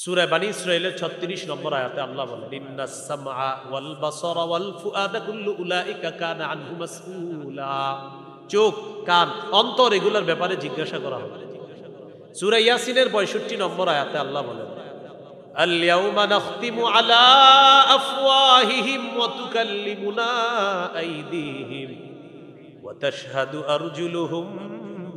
সূরা বনী ইসরাঈলের ৩৬ নম্বর আয়াতে আল্লাহ বলেন, ইন্নাস সামআ ওয়াল বাসারা ওয়াল ফুআদা কুল্লু উলাইকা কানা আনহু মাসউলা। চোখ, কান, অন্তর এগুলোর ব্যাপারে জিজ্ঞাসা করা হবে। সূরা ইয়াসিনের ৬৫ নম্বর আয়াতে আল্লাহ বলেন, আল ইয়াউমা নাখতিমু আলা আফওয়াহিহিম ওয়া তুকাল্লিমুনা আইদিহিম ওয়া তাশহাদু আরজুলুহুম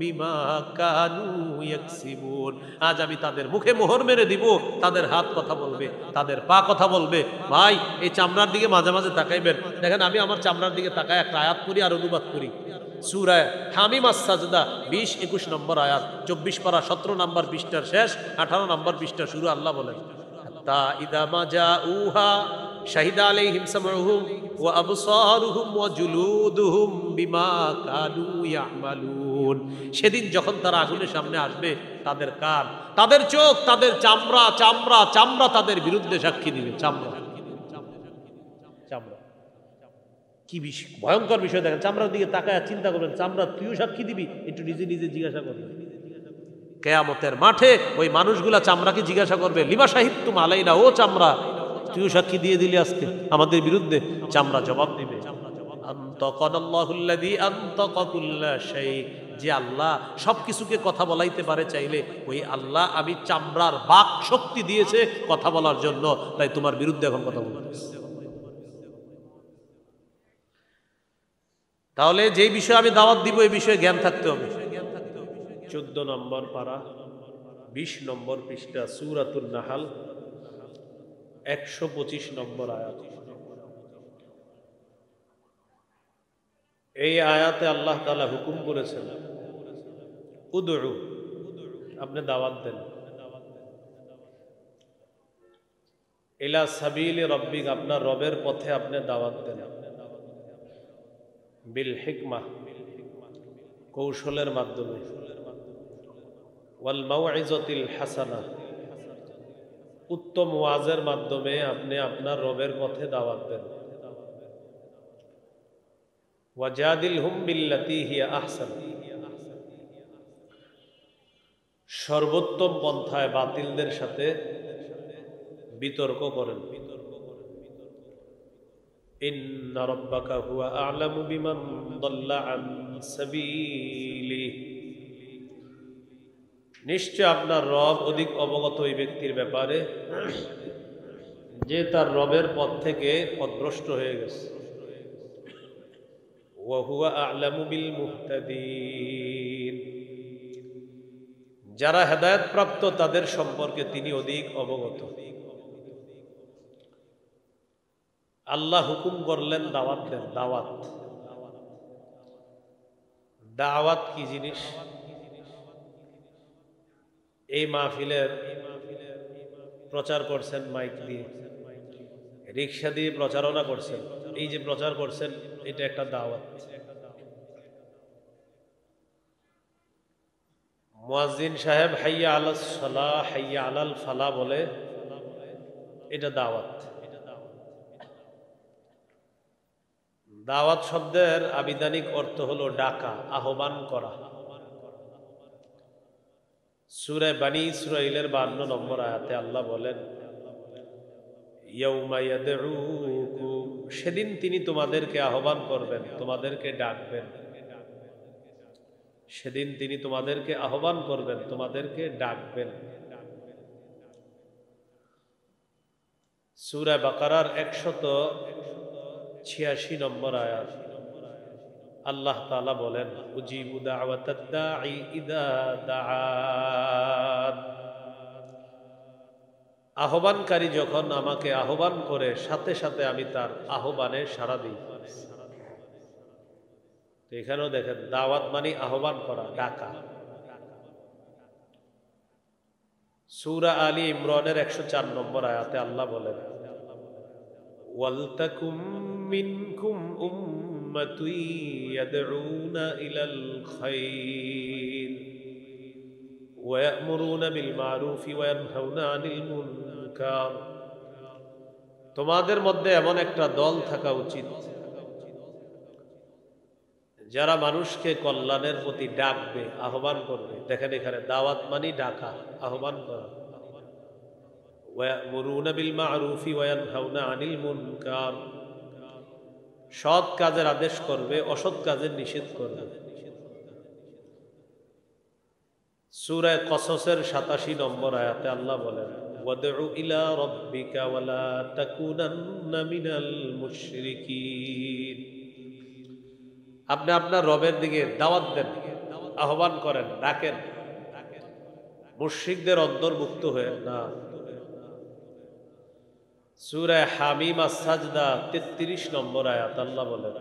বিমা কানু ইয়াকসিবুন। আজ আমি তাদের মুখে মোহর মেরে দিব, তাদের হাত কথা বলবে, তাদের পা কথা বলবে। ভাই, এই চামড়ার দিকে মাঝে মাঝে তাকাইবেন। দেখেন, আমি আমার চামড়ার দিকে তাকায় একটা আয়াত করি আর অনুবাদ করি। সূরা হামিম আস-সাজদা ২০-২১ নম্বর আয়াত, ২৪ পারা ১৭ নম্বর পৃষ্ঠার শেষ, ১৮ নম্বর পৃষ্ঠার শুরু। আল্লাহ বলেন, হাত্তা ইদা মা জাউহা শাহিদা আলাইহিম সামউহুম ওয়া আবসারুহুম ওয়া জুলুদুহুম বিমা কানু ইয়ামালুন। সেদিন যখন তারা আগুনের সামনে আসবে, তাদের কান, তাদের চোখ, তাদের চামড়া চামড়া চামড়া তাদের বিরুদ্ধে সাক্ষী দিবে। চামড়া চামড়া কি ভয়ঙ্কর বিষয়! দেখেন, চামড়ার দিকে তাকায় চিন্তা করবেন, চামড়া তুইও সাক্ষী দিবি? একটু নিজে নিজে জিজ্ঞাসা করবেন। কিয়ামতের মাঠে ওই মানুষগুলা চামড়াকে জিজ্ঞাসা করবে, লিমা শাহিদতুম আলাইনা, ও চামড়া, তুইও সাক্ষী দিয়ে দিলি আজকে আমাদের বিরুদ্ধে। চামড়া জবাব দিবে, আনতাকানাল্লাহুল্লাযী আনতাকা কুল্লা শাই। যে আল্লাহ সবকিছুকে কথা বলাইতে পারে চাইলে, ওই আল্লাহ আমি চামড়ার বাক শক্তি দিয়েছে কথা বলার জন্য, তাই তোমার বিরুদ্ধে এখন কথা বলতেছি। তাহলে যেই বিষয়ে আমি দাওয়াত দিব, এই বিষয়ে জ্ঞান থাকতে হবে। ১৪ নম্বর পারা ২০ নম্বর পৃষ্ঠা, সূরাতুন নাহাল ১২৫ নম্বর আয়াত। এই আয়াতে আল্লাহ তাআলা হুকুম করেছেন, উদউ, আপনি দাওয়াত দেন, ইলা সাবিলি রাব্বিক, আপনার রবের পথে আপনি দাওয়াত দেন, বিল হিকমাহ, কৌশলের মাধ্যমে, ওয়াল মাউইজাতিল হাসানাহ, উত্তম ওয়াজের মাধ্যমে আপনি আপনার রবের পথে দাওয়াত দেন, ওয়াজাদিলহুম বিল্লাতী হিয়া আহসান, সর্বোত্তম পন্থায় বাতিলদের সাথে বিতর্ক করেন। ইন্না রাব্বাকা হুয়া আ'লামু বিমান দাল্লা আন সাবিলিহি, নিশ্চয় আপনার রব অধিক অবগত ওই ব্যক্তির ব্যাপারে যে তার রবের পথ থেকে পথভ্রষ্ট হয়ে গেছে। ওয়া হুয়া আ'লামু বিল মুহতাদিন, যারা হেদায়েত প্রাপ্ত তাদের সম্পর্কে তিনি অধিক অবগত। আল্লাহ হুকুম করলেন দাওয়াত দেন। দাওয়াত, দাওয়াত কি জিনিস? এই মাহফিলের প্রচার করছেন মাইক দিয়ে, রিক্সা দিয়ে প্রচারণা করছেন, এই যে প্রচার করছেন, এটা একটা দাওয়াত। মুয়াজ্জিন সাহেব হাইয়া আলাস সালাহ হাইয়া আলাল ফালাহ বলে, এটা দাওয়াত। দাওয়াত শব্দের আবিধানিক অর্থ হলো ডাকা, আহ্বান করা। সূরা বনী ইসরাঈলের ৫২ নম্বর আয়াতে আল্লাহ বলেন, ইয়াউমা ইয়াদউকুম, সেদিন তিনি তোমাদেরকে আহ্বান করবেন, তোমাদেরকে ডাকবেন। সেদিন তিনি তোমাদেরকে আহ্বান করবেন, তোমাদেরকে ডাকবেন। সূরা বাকারার ১৮৬ নম্বর আয়াত আল্লাহ তাআলা বলেন, উজিবু দাওয়াতাদ দাঈ ইযা দাআন, আহ্বানকারী যখন আমাকে আহ্বান করে, সাথে সাথে আমি তার আহ্বানে সাড়া দিই। এখানেও দেখেন, দাওয়াত মানে আহ্বান করা, ডাকা। সূরা আলী ইমরানের ১০৪ নম্বর আয়াতে আল্লাহ বলেন, ওয়ালতাকুম মিনকুম উম্মাতুন ইয়াদউনা ইলাল খায়র ওয়া ইয়া'মুরুনা বিল মা'রুফি ওয়া ইয়ানহাউনা আনিল মুনকার, তোমাদের মধ্যে এমন একটা দল থাকা উচিত যারা মানুষকে কল্যাণের প্রতি ডাকবে, আহ্বান করবে। দেখেন, এখানে দাওয়াত মানে ডাকা, আহ্বান করা। ওয়ায়ামুরুনা বিল মা'রুফি ওয়া ইয়ানহাউনা আনিল মুনকার, সৎ কাজের আদেশ করবে, অসৎ কাজের নিষেধ করবে। সূরা কসসের 87 নম্বর আয়াতে আল্লাহ বলেন, ওয়াদউ ইলা রাব্বিকা ওয়া লা তাকুনান্না মিনাল মুশরিকিন, আপনি আপনার রবের দিকে দাওয়াত দেন, আহ্বান করেন, ডাকেন, মুশরিকদের অন্তর্ভুক্ত হয়েন না। সূরা হামিম আস-সাজদা 33 নম্বর আয়াত আল্লাহ বলেন,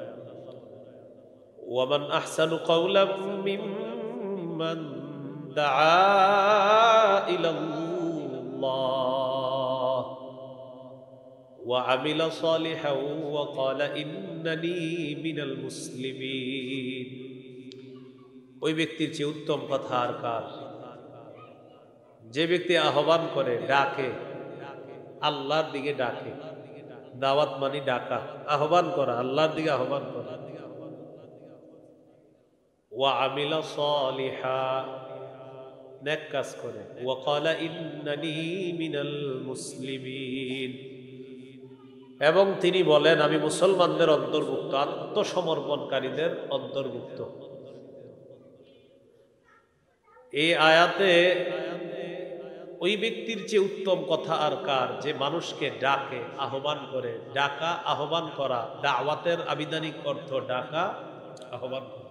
ওয়ামান আহসানু কাওলাম মিম্মান দাআ ইলাল্লাহ ওয়া আমিলা সালিহান ওয়া ক্বালা ইন্নানী মিনাল মুসলিমিন। ওই ব্যক্তির চেয়ে উত্তম কথা আর কার? যে ব্যক্তি আহ্বান করে, ডাকে, আল্লাহর দিকে ডাকে। দাওয়াত মানে ডাকা, আহ্বান করা, আল্লাহর দিকে আহ্বান করা। ওয়া আমিলা সালিহা, নেক কাজ করে। ওয়া ক্বালা ইন্নানী মিনাল মুসলিমিন, এবং তিনি বলেন আমি মুসলমানদের অন্তর্ভুক্ত, আত্মসমর্পণকারীদের অন্তর্ভুক্ত। এই আয়াতে ওই ব্যক্তির চেয়ে উত্তম কথা আর কার, যে মানুষকে ডাকে, আহ্বান করে। ডাকা, আহ্বান করা, দাওয়াতের আবিধানিক অর্থ ডাকা, আহ্বান করা।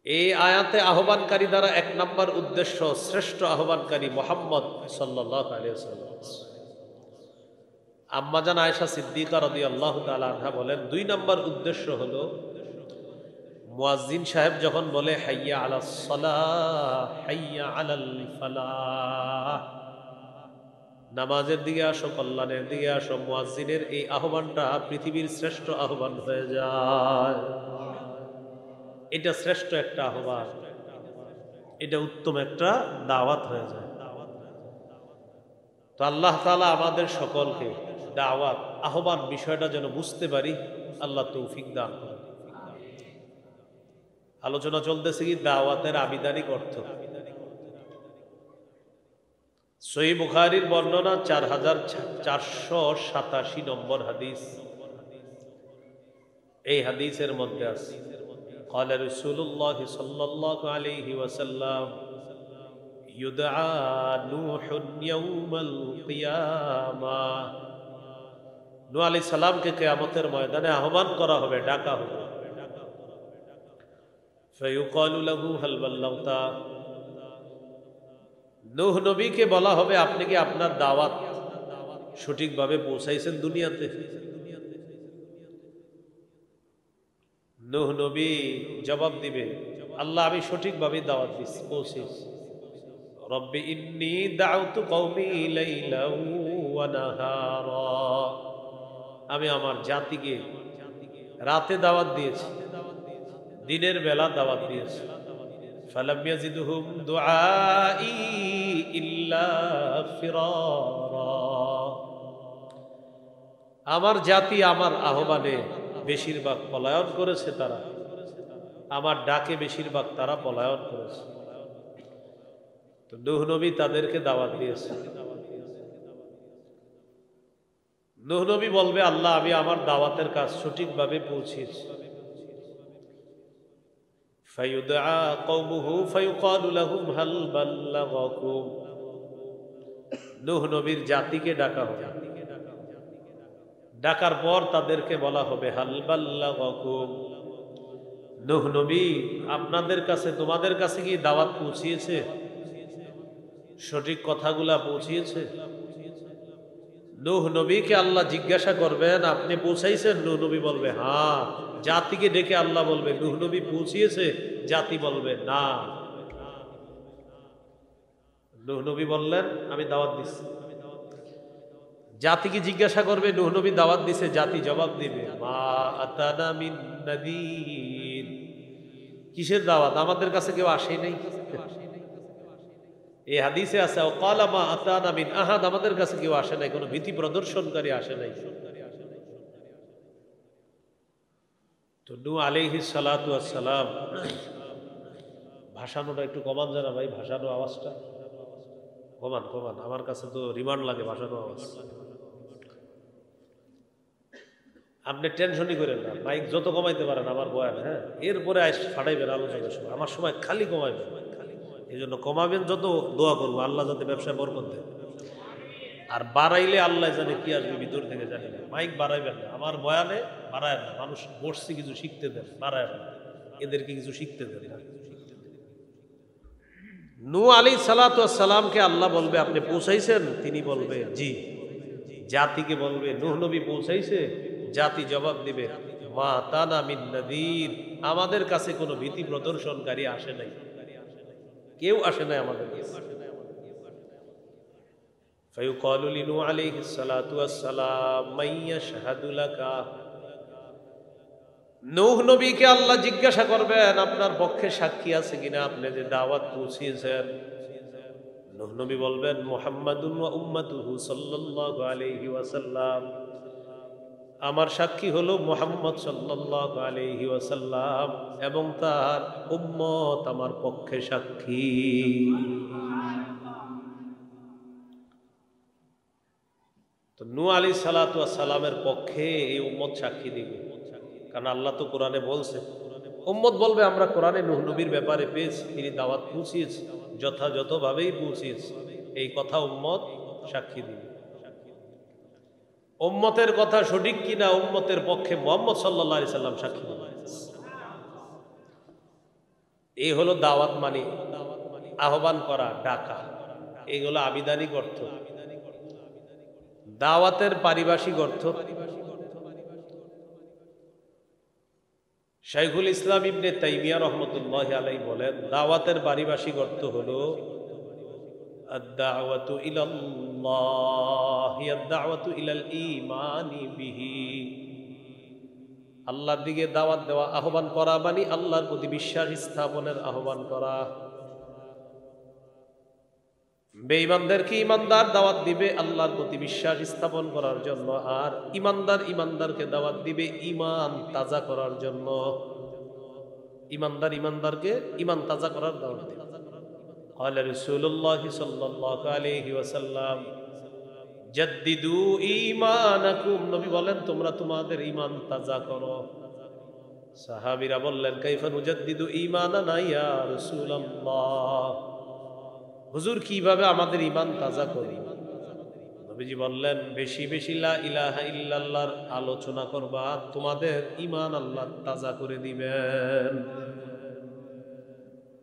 এই আয়াতে আহ্বানকারী দ্বারা 1 নম্বর উদ্দেশ্য, শ্রেষ্ঠ আহ্বানকারী মুহাম্মদ সাল্লাল্লাহু আলাইহি ওয়াসাল্লাম। আম্মা জান আয়েশা সিদ্দিকা রাদিয়াল্লাহু তাআলা আনহা বলেন, 2 নম্বর উদ্দেশ্য হলো মুয়াজ্জিন সাহেব যখন বলে হাইয়া আলাস সালাহ, হাইয়া আলাল ফালাহ, নামাজের দিকে আসো, কল্যাণের দিকে আসো, মুয়াজ্জিনের এই আহ্বানটা পৃথিবীর শ্রেষ্ঠ আহ্বান হয়ে যায়। এটা শ্রেষ্ঠ একটা আহ্বান, এটা উত্তম একটা দাওয়াত হয়ে যায়। তো আল্লাহ তাআলা আমাদের সকলকে দাওয়াত, আহ্বান বিষয়টা যেন বুঝতে পারি, আল্লাহ তৌফিক দান করেন। আলোচনা চলতেছে কি দাওয়াতের আবিধানিক অর্থ। সহিহ বুখারীর বর্ণনা 4487 নম্বর হাদিস। এই হাদিসের মধ্যে আছে, قال رسول الله صلى الله عليه وسلم يدعى نوح يوم القيامة, নূহ আলাইহিস সালামকে কিয়ামতের ময়দানে আহ্বান করা হবে, ডাকা হবে। فيقال له هل بلغت, নূহ নবীকে বলা হবে আপনি কি আপনার দাওয়াত সঠিকভাবে পৌঁছাইছেন দুনিয়াতে? নূহ নবী জবাব দিবে, আল্লাহ আমি সঠিকভাবে দাওয়াত দিচ্ছি, পৌঁছেছি। রব্বি ইন্নী দাউতু কওমি লাইলাও ওয়া নাহারা, আমি আমার জাতিকে রাতে দাওয়াত দিয়েছি, দিনের বেলা দাওয়াত দিয়েছি। ফালাম ইয়াজিদহুম দুআই ইল্লা ফিরারা, আমার জাতি আমার আহ্বানে বেশিরভাগ পলায়ন করেছে, তারা আমার ডাকে বেশিরভাগ তারা পলায়ন করেছে। তো নূহ নবী তাদেরকে দাওয়াত দিয়েছে। নূহ নবী বলবে আল্লাহ আমি আমার দাওয়াতের কাজ সঠিকভাবে পৌঁছেছি। ফায়ুদআ কওমুহু ফায়ুকালু লাহুম হাল বাল্লাগাকুম, নূহ নবীর জাতিকে ডাকা হবে। ডাকার পর তাদেরকে বলা হবে হাল বাল্লাগাকুম, নূহ নবী আপনাদের কাছে, তোমাদের কাছে কি দাওয়াত পৌঁছিয়েছে? সঠিক কথাগুলা পৌঁছিয়েছে? নূহ নবীকে আল্লাহ জিজ্ঞাসা করবেন আপনি পৌঁছাইছেন? নূহ নবী বলবে হ্যাঁ। জাতিকে ডেকে আল্লাহ বলবে নূহ নবী পৌঁছিয়েছে? জাতি বলবে না। নূহ নবী বললেন আমি দাওয়াত দিচ্ছি। জাতিকে জিজ্ঞাসা করবে নূহ নবী দাওয়াত দিছে, জাতি জবাব দিবে মা আতানা মিন নাযীর, কিসের দাওয়াত, আমাদের কাছে কেউ আসে নাই। এই হাদিসে আছে ওয়াকালা মা আতানা মিন আহাদ, আমাদের কাছে কেউ আসে নাই, কোনো ভীতি প্রদর্শনকারী আসে নাই। তো নূহ আলাইহিস সালাতু ওয়াস সালাম ভাসানোটা একটু কমান যায় না ভাই? ভাসানো আওয়াজটা কমান কমান, আমার কাছে তো রিমান্ড লাগে ভাসানো আওয়াজ। আপনি টেনশনই করেন না, মাইক যত কমাইতে পারেন আমার বয়ান, হ্যাঁ, এরপরে আইস ফাটাইবেন আলোচনার সময়, আমার সময় খালি কমাইবেন। এই জন্য কমাবেন যত, দোয়া করবো আল্লাহ যাতে ব্যবসায় বরকত দেয়। আর বাড়াইলে আল্লাহ জানে কি আসবে ভিতর থেকে, জানি না। মাইক বাড়াইবেন না, আমার বয়ানে বাড়ায় না। মানুষ বসছে কিছু শিখতে দেন, বাড়ায় না, এদেরকে কিছু শিখতে দেন না। নূহ আলাইহিস সালাতু ওয়াস সালামকে আল্লাহ বলবে আপনি পৌঁছাইছেন? তিনি বলবে জি। জাতিকে বলবে নূহ নবী পৌঁছাইছে? জাতি জবাব দিবে মা তানা মিন নাযীর, আমাদের কাছে কোনো ভীতি প্রদর্শনকারী আসে নাই, কেউ আসে নাই আমাদের কাছে। ফায়ুকালু লিনূহ আলাইহিস সালাতু ওয়াস সালাম মান ইয়াশহাদু লাকা, নূহ নবীকে আল্লাহ জিজ্ঞাসা করবেন আপনার পক্ষে সাক্ষী আছে কিনা, আপনি যে দাওয়াত পৌঁছিয়েছেন। নূহ নবী বলবেন মুহাম্মাদুন ওয়া উম্মাতুহু সাল্লাল্লাহু আলাইহি ওয়াসাল্লাম, আমার সাক্ষী হলো মুহাম্মদ সাল্লাল্লাহু আলাইহি ওয়াসাল্লাম এবং তার উম্মত আমার পক্ষে সাক্ষী। তো নূহ আলাইহিস সালাতু ওয়াস সালামের পক্ষে এই উম্মত সাক্ষী দিবে, কারণ আল্লাহ তো কোরআনে বলছে। উম্মত বলবে আমরা কোরআনে নূহ নবীর ব্যাপারে পেয়েছি, তিনি দাওয়াত পৌঁছিয়েছে, যথাযথভাবেই পৌঁছিয়েছে, এই কথা উম্মত সাক্ষী দিবে। উম্মতের কথা সঠিক কিনা উম্মতের পক্ষে মুহাম্মদ সাল্লাল্লাহু আলাইহি সাল্লাম সাক্ষী দিবে। এই হলো দাওয়াত, মানে আহ্বান করা, ডাকা, এইগুলো আবিধানিক অর্থ। দাওয়াতের পারিভাষিক অর্থ, শাইখুল ইসলাম ইবনে তাইমিয়া রাহমাতুল্লাহি আলাইহি বলেন দাওয়াতের পারিভাষিক অর্থ হলো আদ-দাওয়াতু ইলাল্লাহ, আদ-দাওয়াতু ইলাল ঈমানি বিহি, আল্লাহর দিকে দাওয়াত দেওয়া, আহ্বান করা, মানে আল্লাহর প্রতি বিশ্বাস স্থাপনের আহ্বান করা। বেঈমানদেরকে ইমানদার দাওয়াত দিবে আল্লাহর প্রতি বিশ্বাস স্থাপন করার জন্য, আর ইমানদারকে দাওয়াত দিবে ঈমান তাজা করার জন্য। ইমানদারকে ঈমান তাজা করার দাওয়াত দিবে। قال رسول الله صلى الله عليه وسلم জাদ্দিদু ঈমানাকুম, নবী বলেন তোমরা তোমাদের ঈমান তাজা করো। সাহাবীরা বললেন কাইফা নুজাদ্দিদু ঈমানানা ইয়া রাসূলুল্লাহ, হুজুর কিভাবে আমাদের ঈমান তাজা করি? নবীজি বললেন বেশি বেশি লা ইলাহা ইল্লাল্লাহর আলোচনা করবা, তোমাদের ঈমান আল্লাহ তাজা করে দিবেন।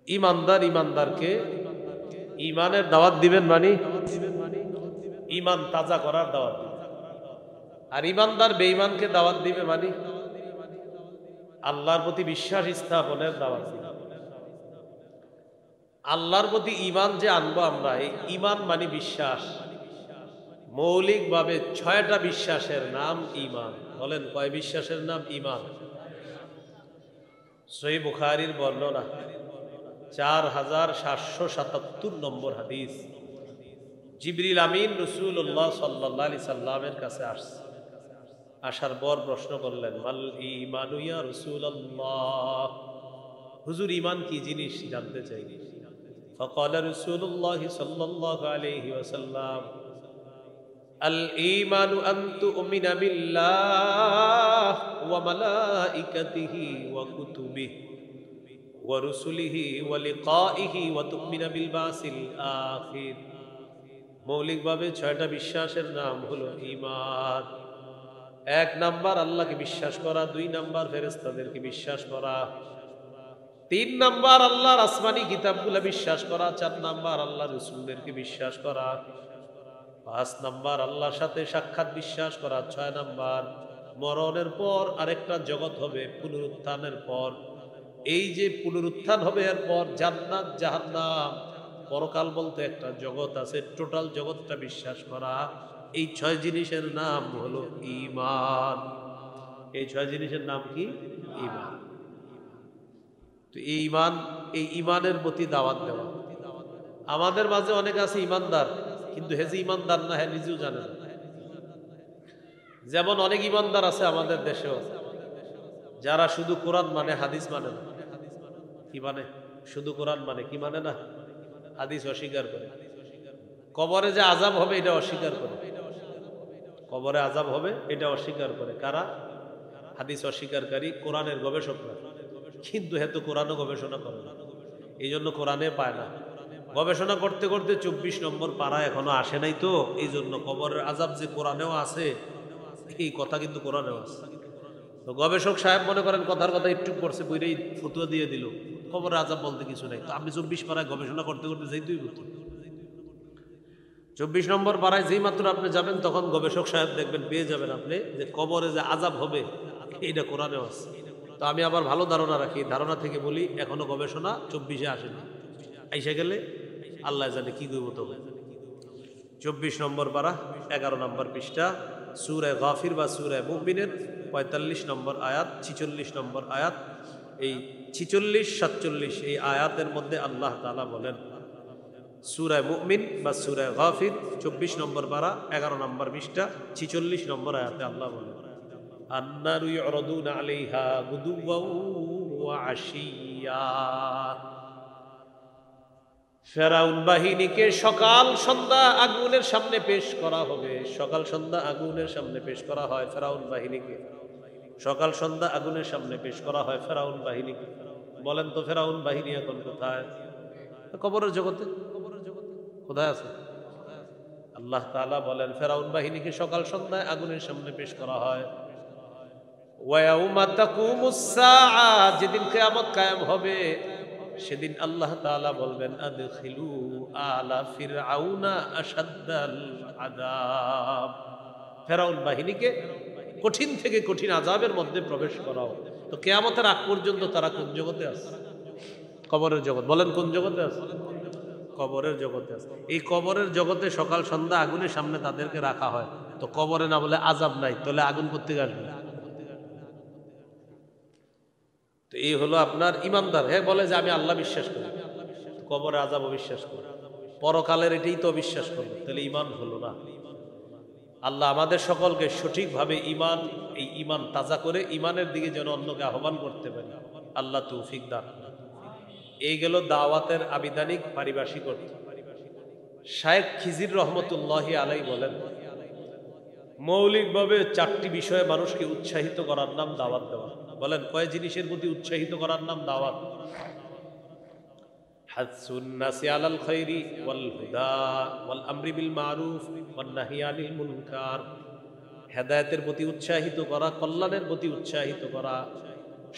ইমানদারকে ঈমানের দাওয়াত দিবেন, মানে ঈমান তাজা করার দাওয়াত দিবেন। আর ঈমানদার বেঈমানকে দাওয়াত দিবে, মানে আল্লাহর প্রতি বিশ্বাস স্থাপনের দাওয়াত দিবে। আল্লাহর প্রতি ঈমান যে আনবো আমরা, এই ঈমান মানে বিশ্বাস। মৌলিকভাবে 6টা বিশ্বাসের নাম ঈমান। বলেন কয় বিশ্বাসের নাম ঈমান? সহিহ বুখারীর বর্ণনা 4777 নম্বর হাদিস। জিবরিল আমিন রাসূলুল্লাহ সাল্লাল্লাহু আলাইহি সাল্লামের কাছে আসছে, আসার পর প্রশ্ন করলেন মাল ঈমানু ইয়া রাসূলুল্লাহ, হুজুর ঈমান কি জিনিস জানতে চাই। فقال رسول الله صلى الله عليه وسلم الإيمان أن تؤمن بالله وملائكته وكتبه ورسله ولقائه وتؤمن بالبعث الآخر। মৌলিকভাবে 6টা বিশ্বাসের নাম হলো ঈমান। 1 নাম্বার আল্লাহকে বিশ্বাস করা, 2 নাম্বার ফেরেশতাদেরকে বিশ্বাস করা, 3 নাম্বার আল্লাহর আসমানি কিতাবগুলো বিশ্বাস করা, 4 নাম্বার আল্লাহর রাসূলদেরকে বিশ্বাস করা, 5 নাম্বার আল্লাহর সাথে সাক্ষাৎ বিশ্বাস করা, 6 নাম্বার মরণের পর আরেকটা জগৎ হবে, পুনরুত্থানের পর। এই যে পুনরুত্থান হবে, এরপর জান্নাত জাহান্নাম, পরকাল বলতে একটা জগৎ আছে, টোটাল জগৎটা বিশ্বাস করা। এই 6 জিনিসের নাম হলো ঈমান। এই 6 জিনিসের নাম কি? ঈমান। তো এই ঈমানের প্রতি দাওয়াত দেওয়া। আমাদের মাঝে অনেক আছে ইমানদার, কিন্তু হে যে ইমানদার না, হ্যাঁ নিজেও জানে না। যেমন অনেক ইমানদার আছে আমাদের দেশেও, যারা শুধু কোরআন মানে, হাদিস মানে না। কি মানে? শুধু কোরআন মানে কি মানে না, হাদিস অস্বীকার করে। কবরে যে আযাব হবে এটা অস্বীকার করে, কবরে আযাব হবে এটা অস্বীকার করে কারা? হাদিস অস্বীকারী কোরআনের গবেষকরা। কিন্তু হেতু কোরআনও গবেষণা করে না, এই জন্য কোরআনে পায় না। গবেষণা করতে করতে 24 নম্বর পারা এখনো আসে নাই, তো এই জন্য কবরের আযাব যে কোরআনেও আছে এই কথা কিন্তু কোরআনেও আছে। তো গবেষক সাহেব মনে করেন কথার কথা একটু করছে, বইটাই ফতুয়া দিয়ে দিল কবরের আযাব বলতে কিছু নাই। তো আপনি 24 পারায় গবেষণা করতে করতে যেতেই হতো। 24 নম্বর পারায় যেই মাত্র আপনি যাবেন তখন গবেষক সাহেব দেখবেন পেয়ে যাবেন আপনি যে কবরে যে আযাব হবে এইটা কোরআনেও আছে। তো আমি আবার ভালো ধারণা রাখি, ধারণা থেকে বলি এখনো গবেষণা 24-এ আসেনি, আইসা গেলে আল্লাহ জানে কি করব। তবে 24 নম্বর পারা 11 নম্বর পৃষ্ঠা, সূরা গাফির বা সূরা মুমিনের 45 নম্বর আয়াত, 46 নম্বর আয়াত। এই 46-47 এই আয়াতের মধ্যে আল্লাহ তাআলা বলেন, সূরা মুমিন বা সূরা গাফির 24 নম্বর পারা 11 নম্বর পৃষ্ঠা 46 নম্বর আয়াতে আল্লাহ বলেন, আন্নারু ইউরাদুনা আলাইহা গুদুওয়াও ওয়া আশিয়া। ফেরাউন বাহিনীকে সকাল সন্ধ্যা আগুনের সামনে পেশ করা হবে। সকাল সন্ধ্যা আগুনের সামনে পেশ করা হয় ফেরাউন বাহিনীকে, সকাল সন্ধ্যা আগুনের সামনে পেশ করা হয় ফেরাউন বাহিনীকে। বলেন তো ফেরাউন বাহিনী এখন কোথায়? কবরের জগতে। কোথায় আছে? আল্লাহ তাআলা বলেন ফেরাউন বাহিনীকে সকাল সন্ধ্যায় আগুনের সামনে পেশ করা হয়। ওয়ায়াউমা তাকুমুস সাআ, যেদিন কিয়ামত কায়েম হবে সেদিন আল্লাহ তাআলা বলবেন আদখিলু আলা ফিরআউনা আশাদ্দাল আযাব। ফেরাউন বাহিনীকে কঠিন থেকে কঠিন আযাবের মধ্যে প্রবেশ করাও। তো কিয়ামতের আগ পর্যন্ত তারা কোন জগতে আছে? কবরের জগৎ। বলেন কোন জগতে আছে? কবরের জগতে আছে। এই কবরের জগতে সকাল সন্ধ্যা আগুনের সামনে তাদেরকে রাখা হয়। তো কবরে না বলে আযাব নাই, তাহলে আগুন করতে আসবে। তো এই হলো আপনার ইমানদার। হ্যাঁ বলে যে আমি আল্লাহ বিশ্বাস করি, কবরে আযাব অবিশ্বাস করি, পরকালের এটাই তো অবিশ্বাস করি, তাহলে ইমান হলো না। আল্লাহ আমাদের সকলকে সঠিকভাবে ইমান, এই ইমান তাজা করে ইমানের দিকে যেন অন্যকে আহ্বান করতে পারি, আল্লাহ তৌফিক দান। এই গেল দাওয়াতের আবিধানিক পারিভাষিক অর্থ। শায়েখ খিজির রহমতুল্লাহি আলাই বলেন, মৌলিকভাবে 4টি বিষয়ে মানুষকে উৎসাহিত করার নাম দাওয়াত দেওয়া। বলেন কয় জিনিসের প্রতি উৎসাহিত করার নাম দাওয়াত? হাসসুন নাসি আলাল খায়রি ওয়াল হুদা ওয়াল আমরি বিল মারুফ ওয়ান নাহি আনিল মুনকার। হেদায়েতের প্রতি উৎসাহিত করা, কল্যাণের প্রতি উৎসাহিত করা,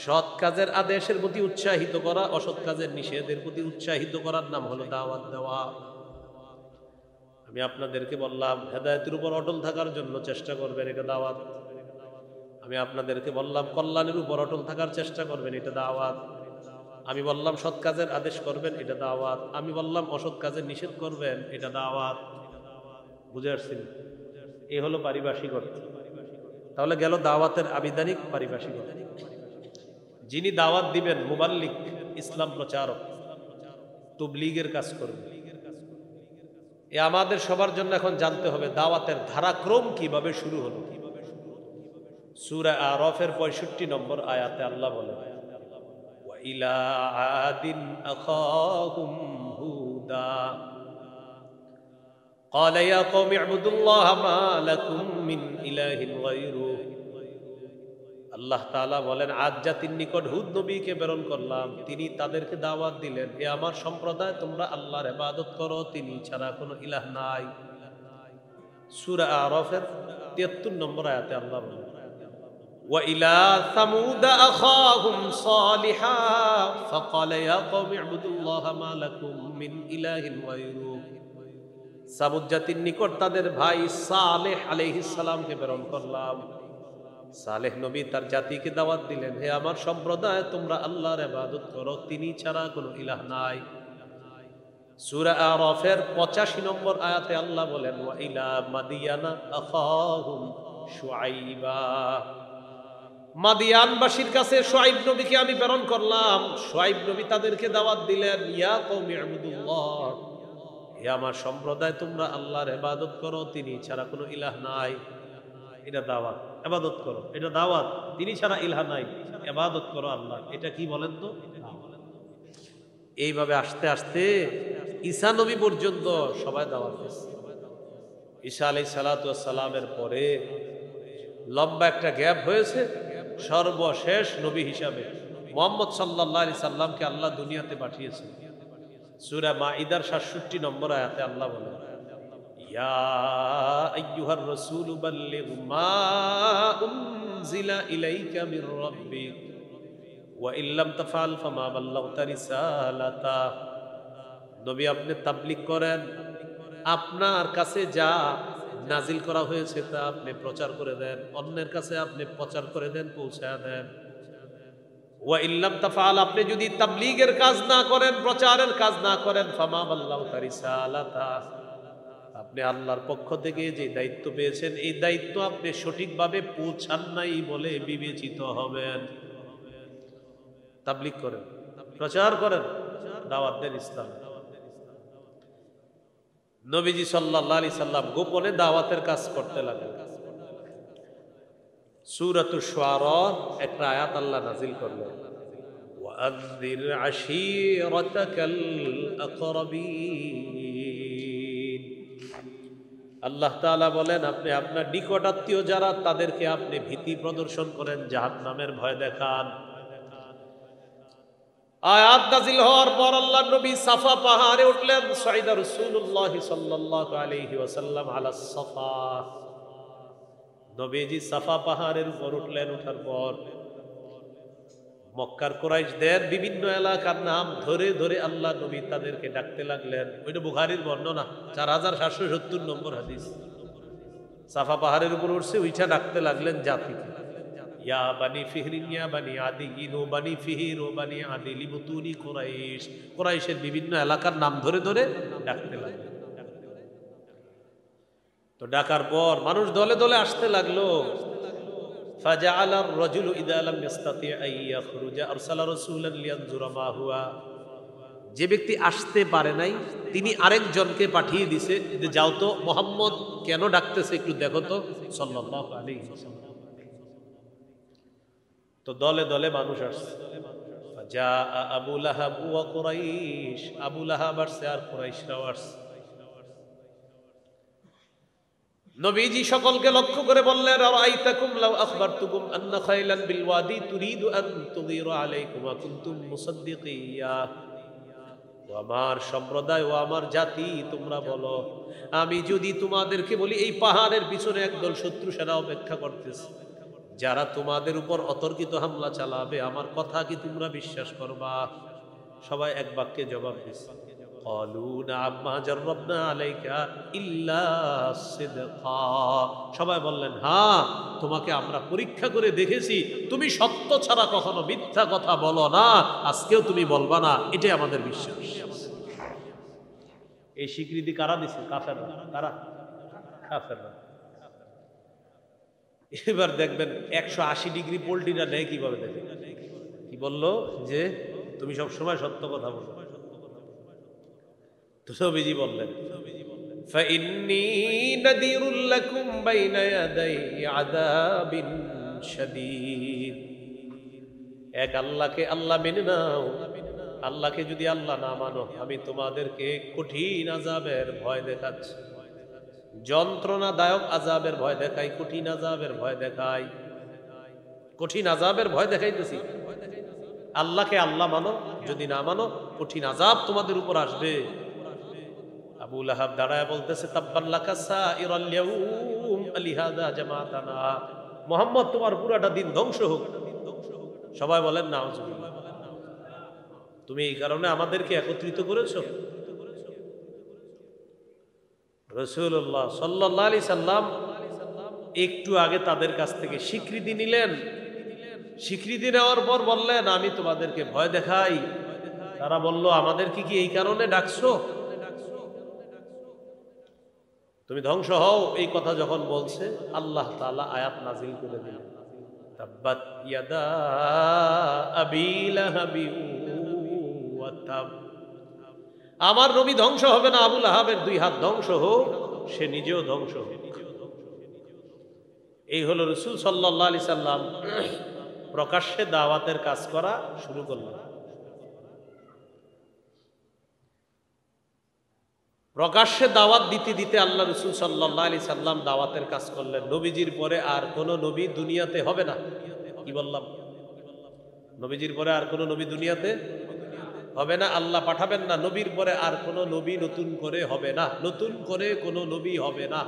সৎ কাজের আদেশের প্রতি উৎসাহিত করা, অসৎ কাজের নিষেধের প্রতি উৎসাহিত করার নাম হলো দাওয়াত দেওয়া। আমি আপনাদেরকে বললাম হেদায়েতের উপর অটল থাকার জন্য চেষ্টা করবেন, এটা দাওয়াত। আমি আপনাদেরকে বললাম কল্যাণের উপর অটল থাকার চেষ্টা করবেন, এটা দাওয়াত। আমি বললাম সৎ কাজের আদেশ করবেন, এটা দাওয়াত। আমি বললাম অসৎ কাজের নিষেধ করবেন, এটা দাওয়াত। বুঝে আসছেন? এই হলো পারিভাষিক অর্থ। তাহলে গেল দাওয়াতের আবিধানিক পারিভাষিক অর্থ। যিনি দাওয়াত দিবেন মুবাল্লিগ, ইসলাম প্রচারক, তাবলীগের কাজ করবে। এ আমাদের সবার জন্য এখন জানতে হবে দাওয়াতের ধারাক্রম কিভাবে শুরু হলো। সূরা আরাফের 65 নম্বর আয়াতে আল্লাহ বলেন, ওয়া ইলা আদিন আখাহুম হুদা ক্বালা ইয়া কওমি ইবুদুল্লাহা মা লাকুম মিন ইলাহিন গায়রুহু। আল্লাহ তাআলা বলেন আদ জাতির নিকট হুদ নবীকে প্রেরণ করলাম, তিনি তাদেরকে দাওয়াত দিলেন, হে আমার সম্প্রদায় তোমরা আল্লাহর ইবাদত করো, তিনি ছাড়া কোনো ইলাহ নাই। সূরা আরাফের 73 নম্বর আয়াতে আল্লাহ বলেন, ওয়া ইলা সামুদ আখাহুম সালিহা ফাকালা ইয়া কওমি ইবুদুল্লাহা মা লাকুম মিন ইলাহিন গায়রুহু। সামুদ জাতির নিকট তাদের ভাই সালেহ আলাইহিস সালামকে প্রেরণ করলাম। সালেহ নবী তার জাতিকে দাওয়াত দিলেন, হে আমার সম্প্রদায় তোমরা আল্লাহর ইবাদত করো, তিনি ছাড়া কোনো ইলাহ নাই। সূরা আরাফের 85 নম্বর আয়াতে আল্লাহ বলেন, ওয়া ইলা মাদিয়ানা আখাহুম শুআইবা। মাদিয়ানবাসীর কাছে শুআইব নবীকে আমি প্রেরণ করলাম। শুআইব নবী তাদেরকে দাওয়াত দিলেন, ইয়া কওমি ইবুদুল্লাহ, হে আমার সম্প্রদায় তোমরা আল্লাহর ইবাদত করো, তিনি ছাড়া কোনো ইলাহ নাই। এটা দাওয়াত, ইবাদত করো, এটা দাওয়াত। তিনি ছাড়া ইলাহ নাই, ইবাদত করো আল্লাহ। এটা কি বলেন তো? এইভাবে আস্তে আস্তে ঈসা নবী পর্যন্ত সবাই দাওয়াত দিচ্ছে। ঈসা আলাইহিস সালাতু ওয়াস সালামের পরে লম্বা একটা গ্যাপ হয়েছে। সর্বশেষ নবী হিসাবে মুহাম্মদ সাল্লাল্লাহু আলাইহি সাল্লামকে আল্লাহ দুনিয়াতে পাঠিয়েছেন। সূরা মাঈদার ৬৭ নম্বর আয়াতে আল্লাহ বলেন, ইয়া আইয়ুহার রাসূলু বাল্লিগ মা উনজিলা ইলাইকা মির রাব্বিক ওয়া ইল্লাম তাফআল ফামা বাল্লাগতা রিসালাতা। নবী আপনি তাবলীগ করেন, আপনার কাছে যা নাজিল করা হয়েছে তা আপনি প্রচার করে দেন, অন্যের কাছে আপনি প্রচার করে দেন, পৌঁছায় দেন। ওয়া ইল্লাম তাফআল, আপনি যদি তাবলীগের কাজ না করেন, প্রচারের কাজ না করেন, ফামা বাল্লাগতা রিসালাতা, আপনি আল্লাহর পক্ষ থেকে যে দায়িত্ব পেয়েছেন এই দায়িত্ব আপনি সঠিকভাবে পৌঁছান নাই বলে বিবেচিত হবেন। তাবলীগ করেন, প্রচার করেন, দাওয়াত দেন ইসলাম। নবীজি সাল্লাল্লাহু আলাইহি সাল্লাম গোপনে দাওয়াতের কাজ করতে লাগলেন। সূরাতুশ শুআরা একটা আয়াত আল্লাহ নাযিল করলেন, ওয়াআযির আশীরাতাকাল আকরাবিন। আল্লাহ তাআলা বলেন, আপনি আপনার নিকটাত্মীয় যারা তাদেরকে আপনি ভীতি প্রদর্শন করেন, জাহান্নামের ভয় দেখান। আয়াত নাযিল হওয়ার পর আল্লাহর নবী সাফা পাহাড়ে উঠলেন। সাইদা রাসূলুল্লাহ সাল্লাল্লাহু আলাইহি ওয়াসাল্লাম আলা সাফা, নবীজি সাফা পাহাড়ের উপর উঠলেন। ওঠার পর মক্কার কুরাইশদের বিভিন্ন এলাকার নাম ধরে ধরে আল্লাহ নবী তাদেরকে ডাকতে লাগলেন। ওইটা বুখারীর বর্ণনা, 4770 নম্বর হাদিস। সাফা পাহাড়ের উপর উঠছে, ওইটা ডাকতে লাগলেন জাতিকে, ইয়া বানি ফিহরিন ইয়া বানি আদিয়িন ও বানি ফিহির ও বানি আদি লিবতুনি কুরাইশ। কুরাইশের বিভিন্ন এলাকার নাম ধরে ধরে ডাকতে লাগলেন। তো ডাকার পর মানুষ দলে দলে আসতে লাগলো। ফাজাআলার রাজুলু ইযা লাম ইস্তাতি আন ইয়াখরুজা আরসালা রাসূলান লিয়ানজুরা মা হুয়া। যে ব্যক্তি আসতে পারে নাই তিনি আরেকজনকে পাঠিয়ে দিছে যে যাও তো মুহাম্মদ কেন ডাকতেছে একটু দেখো তো, সাল্লাল্লাহু আলাইহি ওয়াসাল্লাম। তো দলে দলে মানুষ আসছে। যা আবু লাহাব ওয়া কুরাইশ, আবু লাহাব আসছে আর কুরাইশরাও আসছে। নবীজি সকলকে লক্ষ্য করে বললেন, আরাইতাকুম লাউ আখবারতুকুম আন্না খাইলান বিল ওয়াদি তুরিদু আন তুযিরা আলাইকুম ওয়া কুনতুম মুসাদ্দিকিয়া। ও আমার সম্প্রদায়, ও আমার জাতি, তোমরা বলো আমি যদি তোমাদেরকে বলি এই পাহাড়ের পিছনে একদল শত্রু সেনা অপেক্ষা করতেছে, যারা তোমাদের উপর অতর্কিত হামলা চালাবে, আমার কথা কি তোমরা বিশ্বাস করবা? সবাই এক বাক্যে জবাব দিচ্ছে, ক্বালু না'আম মা জাররাবনা আলাইকা ইল্লা সিদকা। সবাই বললেন, হ্যাঁ তোমাকে আমরা পরীক্ষা করে দেখেছি, তুমি সত্য ছাড়া কখনো মিথ্যা কথা বলো না, আজকেও তুমি বলবা না, এটাই আমাদের বিশ্বাস। এই স্বীকৃতি কারা দিছে? কাফেররা। কারা? কাফেররা। এবার দেখবেন 180 ডিগ্রি পোল্টিরা নেয় কিভাবে, দেখে কি বললো যে তুমি সবসময় সত্য কথা বলো। তো নবীজি বললেন, ফাইন্নী নাযীরুল লাকুম বাইনা ইয়াদাই আযাবিন শাদীদ। এক আল্লাহকে আল্লাহ মেনে নাও, আল্লাহকে যদি আল্লাহ না মানো আমি তোমাদেরকে কঠিন আযাবের ভয় দেখাচ্ছি, যন্ত্রণাদায়ক আযাবের ভয় দেখাই, কঠিন আযাবের ভয় দেখাই, কঠিন আযাবের ভয় দেখাইতেছি। আল্লাহকে আল্লাহ মানো, যদি না মানো কঠিন আযাব তোমাদের উপর আসবে। আবু লাহাব দাঁড়ায় বলতেছে, তাব্বান লাকা সাইরাল ইয়াউম আলিহাদা জামাতানা। মুহাম্মদ তোমার পুরাটা দিন ধ্বংস হোক। সবাই বলেন নাউজুবিল্লাহ। তুমি এই কারণে আমাদেরকে একত্রিত করেছো। রাসূলুল্লাহ সাল্লাল্লাহু আলাইহি সাল্লাম একটু আগে তাদের কাছ থেকে স্বীকৃতি নিলেন। স্বীকৃতি নেওয়ার পর বললেন, আমি তোমাদেরকে ভয় দেখাই। তারা বলল, আমাদেরকে কি এই কারণে ডাকছো? তুমি ধ্বংস হও। এই কথা যখন বলছে আল্লাহ তাআলা আয়াত নাযিল করে দিলেন, তাব্বাত ইয়াদা আবি লাহাবি ওয়া তাব। আমার নবী ধ্বংস হবে না, আবু লাহাবের দুই হাত ধ্বংস হোক, সে নিজেও ধ্বংস হোক। এই হলো রাসূল সাল্লাল্লাহু আলাইহি সাল্লাম প্রকাশ্যে দাওয়াতের কাজ করা শুরু করলেন। প্রকাশ্যে দাওয়াত দিতে দিতে আল্লাহ রাসূল সাল্লাল্লাহু আলাইহি সাল্লাম দাওয়াতের কাজ করলেন। নবীজির পরে আর কোনো নবী দুনিয়াতে হবে না। কি বললাম? নবীজির পরে আর কোনো নবী দুনিয়াতে হবে না, আল্লাহ পাঠাবেন না। নবীর পরে আর কোনো নবী নতুন করে হবে না, নতুন করে কোনো নবী হবে না।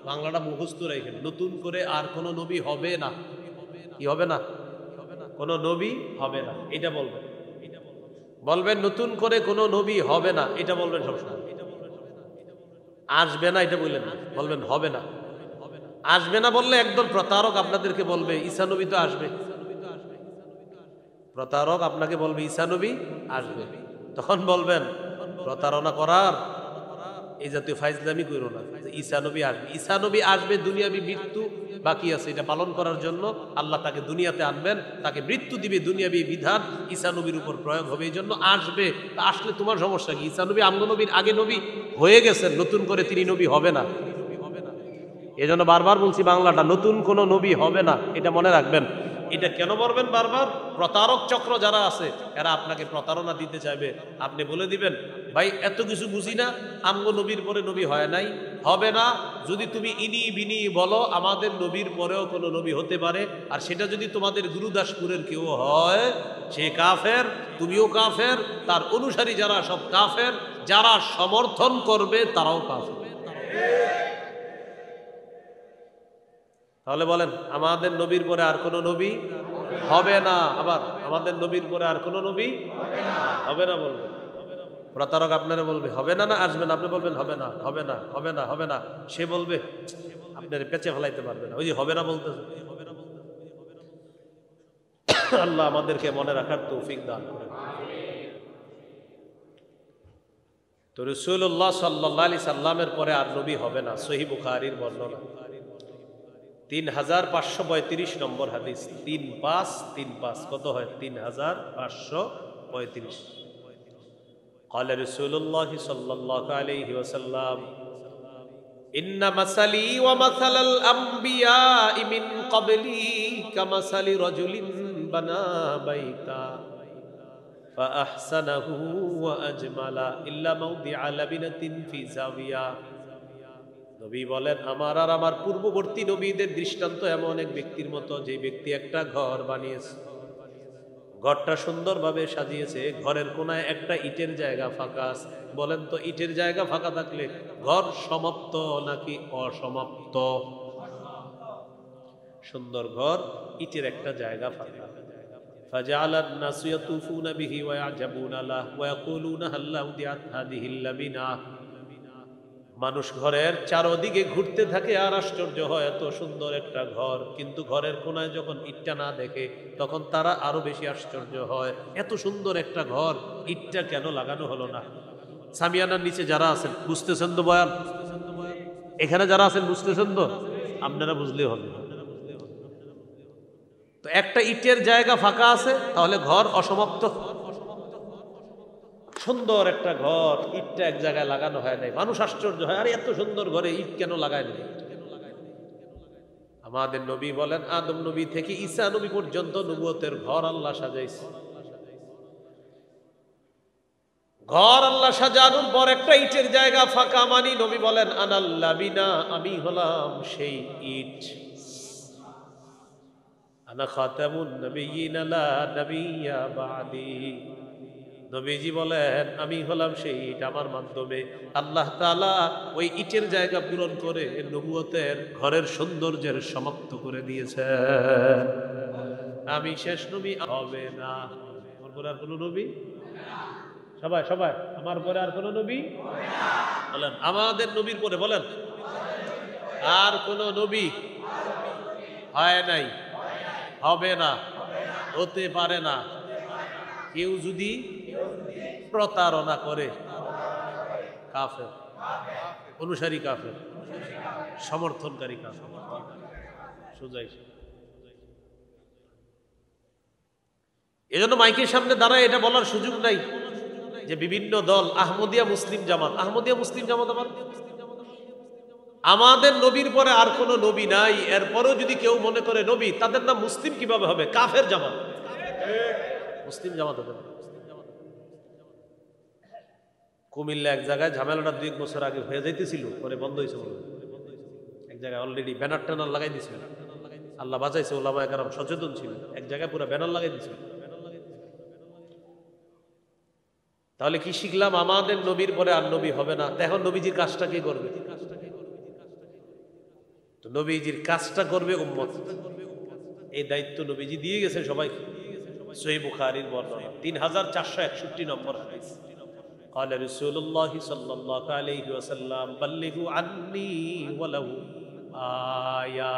বাংলাটা মুখস্থ রাখেন, নতুন করে আর কোনো নবী হবে না। কি হবে না? কোনো নবী হবে না, এটা বলবেন। বলবেন নতুন করে কোনো নবী হবে না, এটা বলবেন সবসময়। আসবে না এটা বললেন না, বলবেন হবে না। আসবে না বললে একদল প্রতারক আপনাদেরকে বলবে ঈসা নবী তো আসবে। প্রতারক আপনাকে বলবে ঈসা নবী আসবে, তখন বলবেন প্রতারণা করার এই জাতীয় ফাইজলামি করো না। ঈসা নবী আসবে, ঈসা নবী আসবে, দুনিয়াবি মৃত্যু বাকি আছে, এটা পালন করার জন্য আল্লাহ তাকে দুনিয়াতে আনবেন, তাকে মৃত্যু দিবে, দুনিয়াবি বিধান ঈসা নবীর উপর প্রয়োগ হবে, এই জন্য আসবে। তা আসলে তোমার সমস্যা কি? ঈসা নবী আমগো নবীর আগে নবী হয়ে গেছেন, নতুন করে তিনি নবী হবে না। এই জন্য বারবার বলছি বাংলাটা, নতুন কোনো নবী হবে না, এটা মনে রাখবেন। এটা কেন বলবেন বারবার? প্রতারক চক্র যারা আছে এরা আপনাকে প্রতারণা দিতে চাইবে। আপনি বলে দিবেন ভাই এত কিছু বুঝি না, আমগো নবীর পরে নবী হয় নাই, হবে না। যদি তুমি ইনি বিনি বলো আমাদের নবীর পরেও কোনো নবী হতে পারে, আর সেটা যদি তোমাদের গুরুদাসপুরের কেউ হয় সে কাফের, তুমিও কাফের, তার অনুসারী যারা সব কাফের, যারা সমর্থন করবে তারাও কাফের। তাহলে বলেন আমাদের নবীর পরে আর কোনো নবী হবে না, আবার আমাদের নবীর পরে আর কোনো নবী হবে না বলবে। প্রতারক আপনারা বলবে হবে না, না আসবে না, আপনি বলবেন হবে না, হবে না, হবে না, হবে না। সে বলবে আপনার পেঁচে ফেলাইতে পারবে না, ওই যে হবে না বলতেছে। আল্লাহ আমাদেরকে মনে রাখার তৌফিক দান করেন। তো রাসূলুল্লাহ সাল্লাল্লাহু আলাইহি সাল্লামের পরে আর নবী হবে না, সহিহ বুখারীর বর্ণনা 3535 নম্বর হাদিস। 3535 কত হয়? 3535। قال رسول الله صلى الله عليه وسلم إن مثلي ومثل الأنبياء من قبلي كمثل رجل بنى بيتا فأحسنه وأجمل إلا موضع لبنة في زاوية। নবী বলেন আমার আর আমার পূর্ববর্তী নবীদের দৃষ্টান্ত এমন এক ব্যক্তির মতো, যে ব্যক্তি একটা ঘর বানিয়েছে, ঘরটা সুন্দরভাবে সাজিয়েছে, ঘরের কোনায় একটা ইটের জায়গা ফাঁকা আছে। বলেন তো ইটের জায়গা ফাঁকা থাকলে ঘর সমাপ্ত নাকি অসমাপ্ত? সুন্দর ঘর, ইটের একটা জায়গা ফাঁকা। فجعل الناس يطوفون به ويعجبون له ويقولون هل أودعت هذه اللبنة। মানুষ ঘরের চারদিকে ঘুরতে থাকে আর আশ্চর্য হয় এত সুন্দর একটা ঘর, কিন্তু ঘরের কোনায় যখন ইটটা না দেখে তখন তারা আরো বেশি আশ্চর্য হয়, এত সুন্দর একটা ঘর ইটটা কেন লাগানো হলো না? সামিয়ানার নিচে যারা আছেন বুঝতেছেন তো বয়ান? এখানে যারা আছেন বুঝতেছেন তো? আপনারা বুঝলে হবে। তো একটা ইটের জায়গা ফাঁকা আছে, তাহলে ঘর অসমাপ্ত। সুন্দর একটা ঘর, ইটটা এক জায়গায় লাগানো হয় নাই, মানুষ আশ্চর্য হয় আরে এত সুন্দর ঘরে ইট কেন লাগায় নাই? আমাদের নবী বলেন আদম নবী থেকে ঈসা নবী পর্যন্ত নবুয়তের ঘর আল্লাহ সাজাইছে। ঘর আল্লাহ সাজানোর পর একটা ইটের জায়গা ফাঁকা, মানি নবী বলেন আনাল লাবিনা, আমি হলাম সেই ইট। আনা খাতামুন নবিয়্যিন লা নবিয়্যা বাদি। নবীজি বলেন আমি হলাম সেই ইট, আমার মাধ্যমে আল্লাহ তাআলা ওই ইটের জায়গা পূরণ করে নবুয়তের ঘরের সৌন্দর্যের সমাপ্ত করে দিয়েছে। আমি শেষ নবী, হবে না আমার পরে আর কোনো নবী। সবাই সবাই আমার পরে আর কোনো নবী বলেন, আমাদের নবীর পরে বলেন আর কোনো নবী হয় নাই, হবে না, হতে পারে না। কেউ যদি প্রতারণা করে কাফের, অনুসারী কাফের, সমর্থনকারী কাফের। সোজাই এজন্য মাইকের সামনে দাঁড়ায় এটা বলার সুযোগ নাই যে বিভিন্ন দল আহমদিয়া মুসলিম জামাত, আহমদিয়া মুসলিম জামাত আমাদের নবীর পরে আর কোনো নবী নাই, এরপরেও যদি কেউ মনে করে নবী, তাদের নাম মুসলিম কিভাবে হবে? কাফের জামাত, মুসলিম জামাত হবে না। কুমিল্লা এক জায়গায় ঝামেলাটা 2 বছর আগে হয়ে যাইতেছিল, পরে বন্ধ হয়েছে বলে এক জায়গায় অলরেডি ব্যানার ট্যানার লাগাই দিছিল। আল্লাহ বাঁচাইছে, ওলামায়ে কেরাম সচেতন ছিল, এক জায়গায় পুরো ব্যানার লাগাই দিছিল। তাহলে কি শিখলাম? আমাদের নবীর পরে আর নবী হবে না। এখন নবীজির কাজটা কে করবে? তো নবীজির কাজটা করবে উম্মত। এই দায়িত্ব নবীজি দিয়ে গেছেন সবাইকে। সহিহ বুখারীর বর্ণনা 3461 নম্বর হাদিস। قال رسول الله صلى الله عليه وسلم بلغوا عني ولو آية।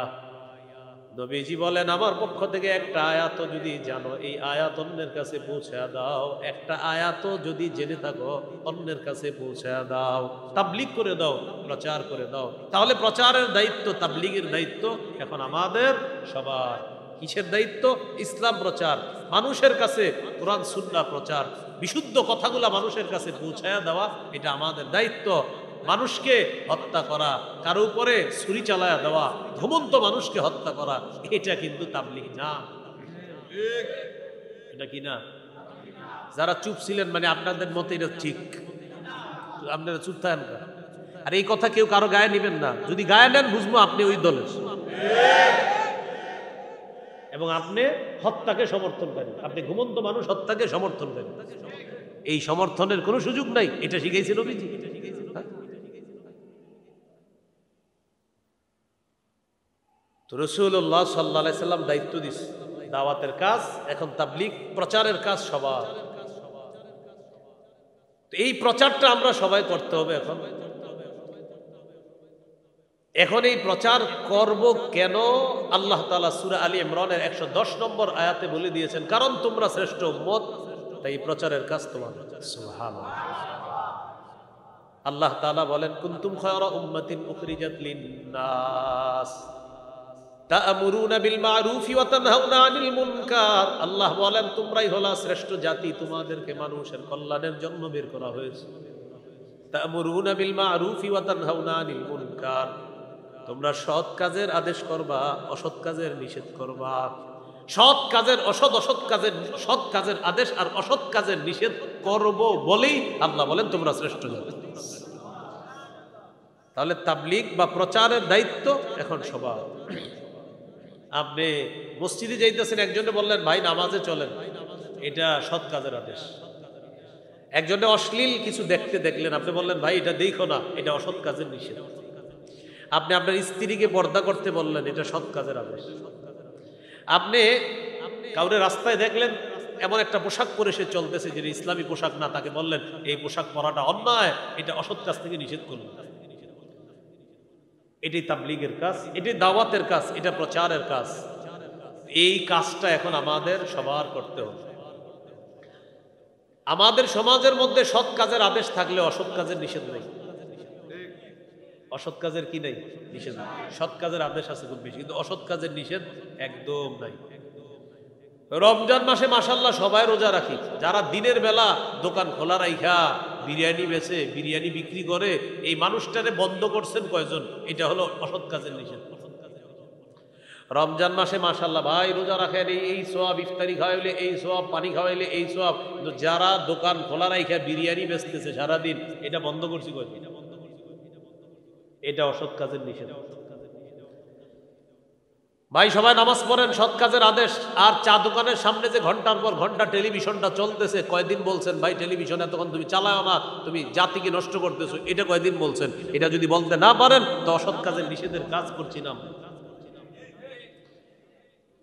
নবীজি বলেন, আমার পক্ষ থেকে একটা আয়াত যদি জানো, এই আয়াত অন্যের কাছে পৌঁছে দাও। একটা আয়াত যদি জেনে থাকো, অন্যের কাছে পৌঁছে দাও, তাবলীগ করে দাও, প্রচার করে দাও। তাহলে প্রচারের দায়িত্ব, তাবলীগের দায়িত্ব এখন আমাদের সবার। কিসের দায়িত্ব? ইসলাম প্রচার, মানুষের কাছে কোরআন সুন্নাহ প্রচার, বিশুদ্ধ কথাগুলা মানুষের কাছে পৌঁছায়া দেওয়া, এটা আমাদের দায়িত্ব। মানুষকে হত্যা করা, কারো উপরে ছুরি চালায়া দেওয়া, ঘুমন্ত মানুষকে হত্যা করা, এটা কিন্তু তাবলীগ না। এটা কি না? যারা চুপ ছিলেন মানে আপনাদের মতে এটা ঠিক, আপনারা চুপ থাকেন না। আর এই কথা কেউ কারো গায়ে নেবেন না। যদি গায়ে নেন বুঝবো আপনি ওই দলের, এবং আপনি হত্যাকে সমর্থন করেন, আপনি ঘুমন্ত মানুষ হত্যাকে সমর্থন করেন। এই সমর্থনের কোনো সুযোগ নাই। এটা শিখাইছে নবীজি। তো রাসূলুল্লাহ সাল্লাল্লাহু আলাইহি সাল্লাম দায়িত্ব দিছে, দাওয়াতের কাজ, এখন তাবলীগ প্রচারের কাজ সবার। তো এই প্রচারটা আমরা সবাই করতে হবে। এখন এই প্রচার করব কেন? আল্লাহ তাআলা সূরা আলী ইমরানের 110 নম্বর আয়াতে বলে দিয়েছেন, কারণ তোমরা শ্রেষ্ঠ উম্মত, তাই প্রচারের কাজ তোমাদের। সুবহানাল্লাহ। আল্লাহ তাআলা বলেন, কুনতুম খায়রা উম্মাতিন উখরিজাত লিন-নাস তা'মুরুনা বিল মা'রুফি ওয়া তানহাউনা আনিল মুনকার। আল্লাহ বলেন, তোমরাই হলা শ্রেষ্ঠ জাতি, তোমাদেরকে মানুষের কল্যাণের জন্য বের করা হয়েছে। তা'মুরুনা বিল মা'রুফি ওয়া তানহাউনা আনিল মুনকার, তোমরা সৎ কাজের আদেশ করবা, অসৎ কাজের নিষেধ করবা। সৎ কাজের অসৎ কাজের, সৎ কাজের আদেশ আর অসৎ কাজের নিষেধ করব বলেই আল্লাহ বলেন তোমরা শ্রেষ্ঠ জাতি। তাহলে তাবলীগ বা প্রচারের দায়িত্ব এখন সবার। আপনি মসজিদে যাইতেছেন, একজনে বললেন ভাই নামাজে চলেন, এটা সৎ কাজের আদেশ। একজনে অশ্লীল কিছু দেখতে দেখলেন, আপনি বললেন ভাই এটা দেখো না, এটা অসৎ কাজের নিষেধ। আপনি আপনার স্ত্রীকে পর্দা করতে বললেন, এটা সৎ কাজের আদেশ। আপনি কাউরে রাস্তায় দেখলেন এমন একটা পোশাক পরে সে চলতেছে যে ইসলামী পোশাক না, তাকে বললেন এই পোশাক পরাটা অন্যায়, এটা অসৎ কাজ থেকে নিষেধ করলেন। এটি তাবলীগের কাজ, এটি দাওয়াতের কাজ, এটা প্রচারের কাজ। এই কাজটা এখন আমাদের সবার করতে হবে। আমাদের সমাজের মধ্যে সৎ কাজের আদেশ থাকলে অসৎ কাজের নিষেধ নেই। অসৎ কাজের কি নেই? নিষেধ। সৎ কাজের আদেশ আছে খুব বেশি, কিন্তু অসৎ কাজের নিষেধ একদম নাই। রমজান মাসে মাশাআল্লাহ সবাই রোজা রাখি, যারা দিনের বেলা দোকান খোলা রাইখা বিরিয়ানি বেচে, বিরিয়ানি বিক্রি করে, এই মানুষটারে বন্ধ করছেন কয়জন? এটা হলো অসৎ কাজের নিষেধ। রমজান মাসে মাশাআল্লাহ ভাই রোজা রাখেন, এই সওয়াব, ইফতারি খাওয়াইলে এই সওয়াব, পানি খাওয়াইলে এই সওয়াব, কিন্তু যারা দোকান খোলা রাইখা বিরিয়ানি বেচতেছে সারাদিন, এটা বন্ধ করছি কয়জন? এটা অসৎ কাজের নিষেধ। ভাই সবাই নামাজ পড়েন, সৎ কাজের আদেশ। আর চা দোকানের সামনে যে ঘন্টার পর ঘন্টা টেলিভিশনটা চলতেছে, কয়দিন বলছেন ভাই টেলিভিশন এতক্ষণ তুমি চালাও না, তুমি জাতিকে নষ্ট করতেছো, এটা কয়দিন বলছেন? এটা যদি বলতে না পারেন তো অসৎ কাজের নিষেধের কাজ করছি না।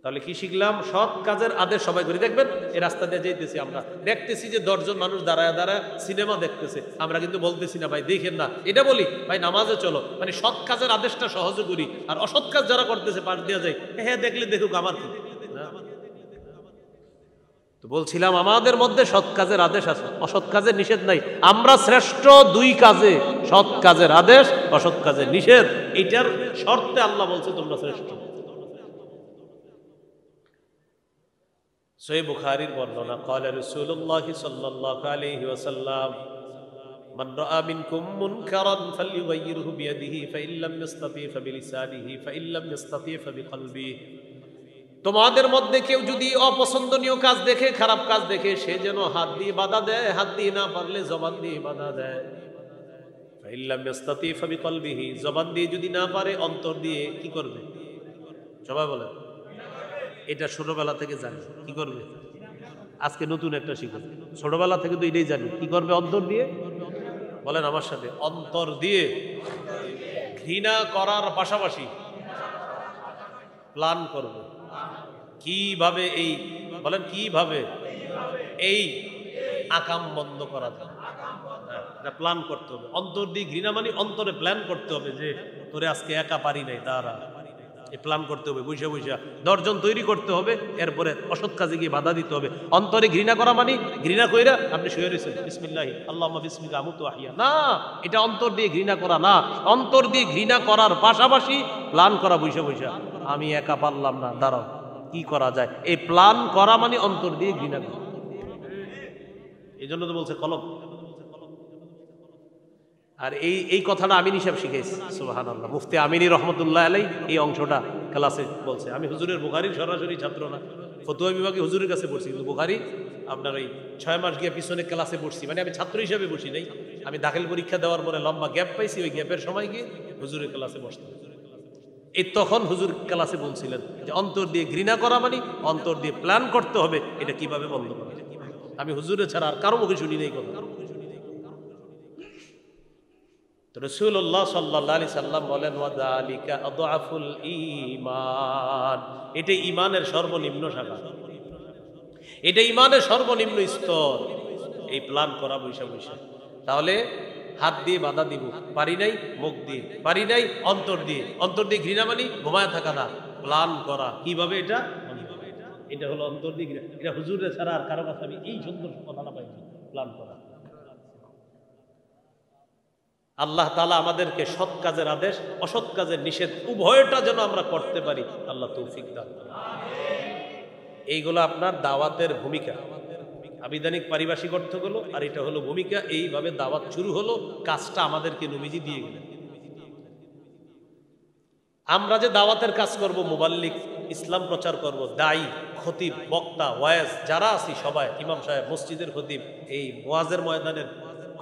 তাহলে কি শিখলাম? সৎ কাজের আদেশ সবাই করি। দেখবেন এই রাস্তা দিয়ে যাইতেছি, আমরা দেখতেছি যে 10 জন মানুষ দাঁড়ায় দাঁড়ায় সিনেমা দেখতেছে, আমরা কিন্তু বলতেছি না ভাই দেখেন না, এটা বলি ভাই নামাজে চলো। মানে সৎ কাজের আদেশটা সহজে করি, আর অসৎ কাজ যারা করতেছে পাশ দিয়ে যায়, হ্যাঁ দেখলে দেখুক, আমার কি। তো বলছিলাম আমাদের মধ্যে সৎ কাজের আদেশ আছে, অসৎ কাজের নিষেধ নাই। আমরা শ্রেষ্ঠ দুই কাজে, সৎ কাজের আদেশ, অসৎ কাজের নিষেধ। এটার শর্তে আল্লাহ বলছে তোমরা শ্রেষ্ঠ। সহিহ বুখারীর বর্ণনা, قال رسول الله صلى الله عليه وسلم من رأى منكم منكرا فليغيره بيده فإن لم يستطع فبلسانه فإن لم يستطع فبقلبه। তোমাদের মধ্যে কেউ যদি অপছন্দনীয় কাজ দেখে, খারাপ কাজ দেখে, সে যেন হাত দিয়ে বাধা দেয়, হাত দিয়ে না পারলে জবান দিয়ে বাধা দেয়। জবান দিয়ে যদি না পারে অন্তর দিয়ে কি করবে? সবাই বলে এটা ছোটবেলা থেকে জানি কি করবে। আজকে নতুন একটা শিখো, ছোটবেলা থেকে তো এটাই জানি কি করবে। অন্তর দিয়ে বলেন আমার সাথে, অন্তর দিয়ে ঘৃণা করার পাশাপাশি প্ল্যান করবে কিভাবে এই, বলেন কিভাবে এই আকাম বন্ধ করা যায়। এটা প্ল্যান করতে হবে। অন্তর দিয়ে ঘৃণা মানে অন্তরে প্ল্যান করতে হবে যে তোরে আজকে একা পারি নাই, তারা এই প্ল্যান করতে হবে। বৈশা বৈশা দর্জন তৈরি করতে হবে, এরপরে অসৎ কাজে গিয়ে বাধা দিতে হবে। অন্তরে ঘৃণা করা মানে ঘৃণা কইরা আপনি শুয়ে রয়েছেন বিসমিল্লাহি আল্লাহুম্মা বিসমিকা আমুতু আহিয়া, না, এটা অন্তর দিয়ে ঘৃণা করা না। অন্তর দিয়ে ঘৃণা করার পাশাপাশি প্ল্যান করা বৈশা বৈশা, আমি একা পারলাম না, দাঁড়াও কি করা যায়। এই প্ল্যান করা মানে অন্তর দিয়ে ঘৃণা করা। এই জন্য তো বলছে কলম। আর এই কথাটা আমিন হিসাব শিখেছি, সুবহানাল্লাহ। মুফতি আমিনী রহমতুল্লাহ আলাই এই অংশটা ক্লাসে বলছে। আমি হুজুরের বুখারীর সরাসরি ছাত্র না, ফতোয়া বিভাগে হুজুরের কাছে পড়ছি, কিন্তু বুখারী আপনার ওই 6 মাস গিয়ে পিছনে ক্লাসে পড়ছি, মানে আমি ছাত্র হিসাবে বসি নাই। আমি দাখিল পরীক্ষা দেওয়ার পরে লম্বা গ্যাপ পাইছি, ওই গ্যাপের সময় গিয়ে হুজুরের ক্লাসে বসতাম। এই তখন হুজুর ক্লাসে বলছিলেন যে অন্তর দিয়ে ঘৃণা করা মানে অন্তর দিয়ে প্ল্যান করতে হবে এটা কিভাবে বন্ধ করা যায়। আমি হুজুরের ছাড়া আর কারো মুখে শুনি নাই কথা। তো রাসূলুল্লাহ সাল্লাল্লাহু আলাইহি সাল্লাম বলেন ওয়াযালিকা আদআফুল ঈমান, এটা ঈমানের সর্বনিম্ন শাখা, এটা ঈমানের সর্বনিম্ন স্তর। এই প্ল্যান করা বৈশা বৈশা, তাহলে হাত দিয়ে বাধা দিব পারি নাই, মুখ দিয়ে পারি নাই, অন্তর দিয়ে। অন্তর দিয়ে ঘৃণা মানে ঘুমায় থাকা না, প্ল্যান করা কিভাবে এটা, এটা হলো অন্তর দিয়ে ঘৃণা। এটা হুজুরের ছাড়া আর কারো কাছে আমি এই সুন্দর কথাটা পাইনি, প্ল্যান করা। আল্লাহ তাআলা আমাদেরকে সৎ কাজের আদেশ, অসৎ কাজের নিষেধ উভয়টা যেন আমরা করতে পারি, আল্লাহ তৌফিক দান করেন। এইগুলো আপনার দাওয়াতের ভূমিকা, আবিধানিক পারিভাষিক অর্থগুলো, আর এটা হলো ভূমিকা। এইভাবে দাওয়াত শুরু হলো, কাজটা আমাদেরকে নবীজি দিয়ে গেলেন। আমরা যে দাওয়াতের কাজ করব, মুবাল্লিগ, ইসলাম প্রচার করব, দায়ী, খতিব, বক্তা, ওয়াইজ যারা আছি সবাই, ইমাম সাহেব, মসজিদের খতিব, এই ওয়াজের ময়দানের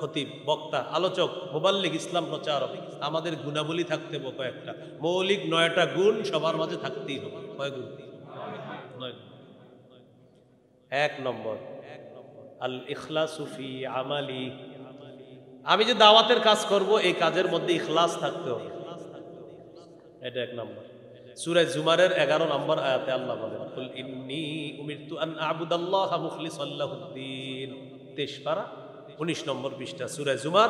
খতিব, বক্তা, আলোচক, মুবাল্লিগ, ইসলাম প্রচারক, আমাদের গুণাবলী থাকতে হবে কয়েকটা। মৌলিক 9টা গুণ সবার মাঝে থাকতেই হবে। কয় গুণ? 9। 1 নম্বর আল ইখলাসু ফি আমালি, আমি যে দাওয়াতের কাজ করব এই কাজের মধ্যে ইখলাস থাকতে হবে, এটা 1 নম্বর। সূরা জুমারের 11 নম্বর আয়াতে আল্লাহ বলেন কুল ইন্নী উমিরতু আন আ'বুদাল্লাহা মুখলিসাল লাহুদ্দিন, 23 পারা 19 নম্বর পৃষ্ঠা, সূরা জুমার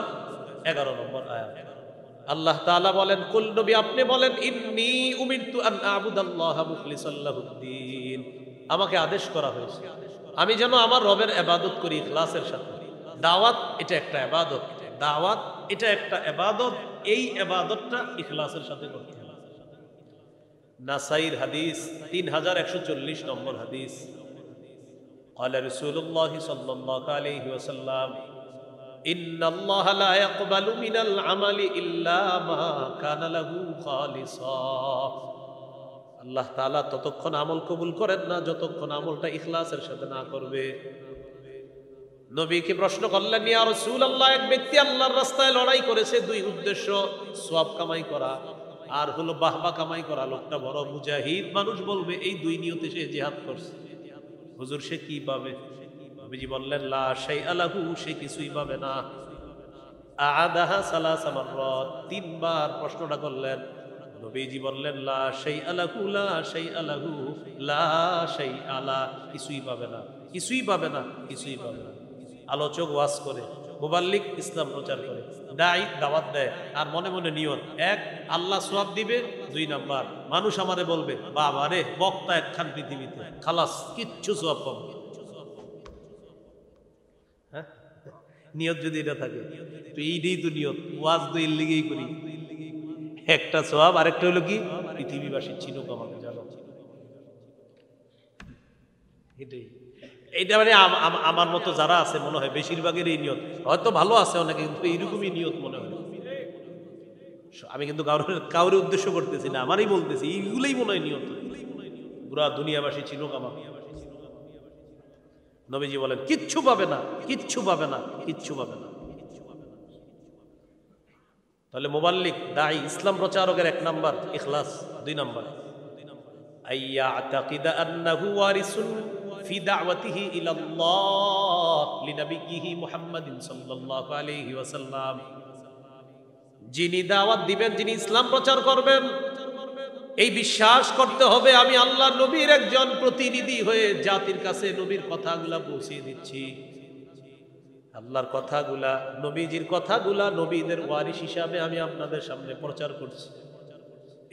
11 নম্বর আয়াত। আল্লাহ তাআলা বলেন, কুল নবী আপনি বলেন, ইন্নী উমিরতু আন আ'বুদাল্লাহা মুখলিসাল লাহুদ্দিন, আমাকে আদেশ করা হয়েছে আমি যেন আমার রবের ইবাদত করি ইখলাসের সাথে। দাওয়াত এটা একটা ইবাদত, দাওয়াত এটা একটা ইবাদত, এই ইবাদতটা ইখলাসের সাথে করতে হবে। নাসাইর হাদিস 3140 নম্বর হাদিস, قال رسول الله صلى الله عليه وسلم إن الله لا يقبل من العمل إلا ما كان له خالصا, আল্লাহ তাআলা ততক্ষণ আমল কবুল করেন না যতক্ষণ আমলটা ইখলাসের সাথে না করবে। নবীকে প্রশ্ন করলেন, ইয়া রাসূলুল্লাহ, এক ব্যক্তি আল্লাহর রাস্তায় লড়াই করেছে, 2 উদ্দেশ্য, সওয়াব কামাই করা আর হলো বাহবা কামাই করা। লোকটা বড় মুজাহিদ, মানুষ বলবে এই 2 নিয়তে সে জিহাদ করছে। হুজুর সে কি পাবে? নবীজি বললেন, লা শাইআ লাহু, সে কিছুই পাবে না। আ'আদাহা সালাসা মাররাত, 3 বার প্রশ্নটা করলেন। নবীজি বললেন, লা শাইআ লাহু, লা শাইআ লাহু, লা শাইআ লা, কিছুই পাবে না, কিছুই পাবে না, কিছুই পাবে না। আলোচক ওয়াজ করে, মুবাল্লিগ ইসলাম প্রচার করে, দাঈ দাওয়াত দেয়, আর মনে মনে নিয়ত, 1 আল্লাহ সওয়াব দিবে, 2 নাম্বার মানুষ আমারে বলবে বাবা রে বক্তা একখান পৃথিবীতে, খালাস কিচ্ছু সওয়াব পাবো। হ্যাঁ, নিয়ত যদি এটা থাকে তো এইটাই তো নিয়ত। ওয়াজ তো এর লিগেই করি, একটা সওয়াব, আরেকটা হলো কি পৃথিবীবাসী চিনুক আমাকে, জানো। এটাই, এইটা মানে আমার মতো যারা আছে মনে হয় বেশিরভাগের এই নিয়ত, হয়তো ভালো আছে অনেকে, কিন্তু এইরকমই নিয়ত মনে হয়। আমি কিন্তু কাউরে উদ্দেশ্য করতেছি না, আমারই বলতেছি, এইগুলোই মনে হয় নিয়ত। পুরা দুনিয়াবাসী চিনুক আমাকে। নবীজি বলেন কিচ্ছু পাবে না, কিচ্ছু পাবে না, কিচ্ছু পাবে না। তাহলে মুবাল্লিগ দাঈ ইসলাম প্রচারকের 1 নাম্বার ইখলাস, 2 নাম্বার আইয়া আতাকিদা আন্নাহু ওয়ারিসুন ফি দাওয়াতিহি ইলাল্লাহ লিনবিয়িহি মুহাম্মাদিন সাল্লাল্লাহু আলাইহি ওয়াসাল্লাম। যিনি দাওয়াত দিবেন, যিনি ইসলাম প্রচার করবেন, এই বিশ্বাস করতে হবে আমি আল্লাহর নবীর একজন প্রতিনিধি হয়ে জাতির কাছে নবীর কথাগুলা পৌঁছিয়ে দিচ্ছি। আল্লাহর কথাগুলা, নবীজির কথাগুলা নবীদের ওয়ারিস হিসাবে আমি আপনাদের সামনে প্রচার করছি।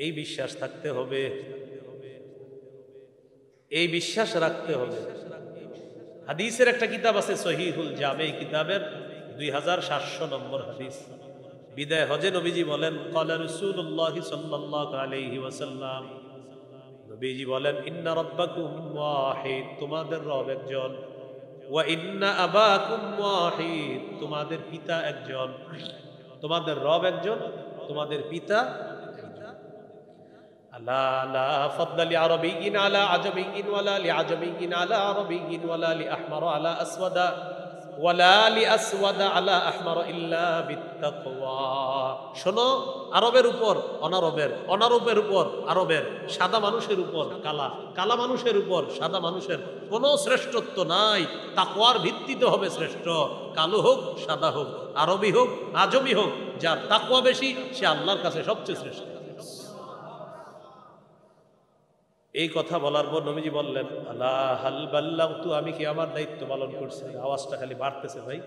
এই বিশ্বাস থাকতে হবে, এই বিশ্বাস রাখতে হবে। হাদিসের একটা কিতাব আছে সহিহুল জামে, এই কিতাবের 2700 নম্বর হাদিস। বিদায় হজে নবীজি বলেন ক্বালা রাসূলুল্লাহ সাল্লাল্লাহু আলাইহি ওয়াসাল্লাম, নবীজি বলেন ইন্না রাব্বাকুম ওয়াহিদ, তোমাদের রব একজন, ওয়া ইন্না আবাকুম ওয়াহিদ, তোমাদের পিতা একজন। তোমাদের রব একজন, তোমাদের পিতা। আলা লা ফাদলা লিআরাবিয়্যিন আলা আজামিয়্যিন ওয়ালা লিআজামিয়্যিন আলা আরাবিয়্যিন ওয়ালা লিআহমার আলা আসওয়াদা ওয়ালা লিআসওয়াদা আলা আহমার ইল্লা বিত্তাকওয়া। শোনো, আরবের উপর অনারবের, অনারবের উপর আরবের, সাদা মানুষের উপর কালা, কালা মানুষের উপর সাদা মানুষের কোনো শ্রেষ্ঠত্ব নাই। তাকওয়ার ভিত্তিতে হবে শ্রেষ্ঠ। কালো হোক, সাদা হোক, আরবি হোক, আজমি হোক, যার তাকওয়া বেশি সে আল্লাহর কাছে সবচেয়ে শ্রেষ্ঠ। এই কথা বলার পর নবীজি বললেন আলা হাল বাল্লাগতু, আমি কি আমার দায়িত্ব পালন করছি? আওয়াজটা খালি বাড়তেছে ভাই,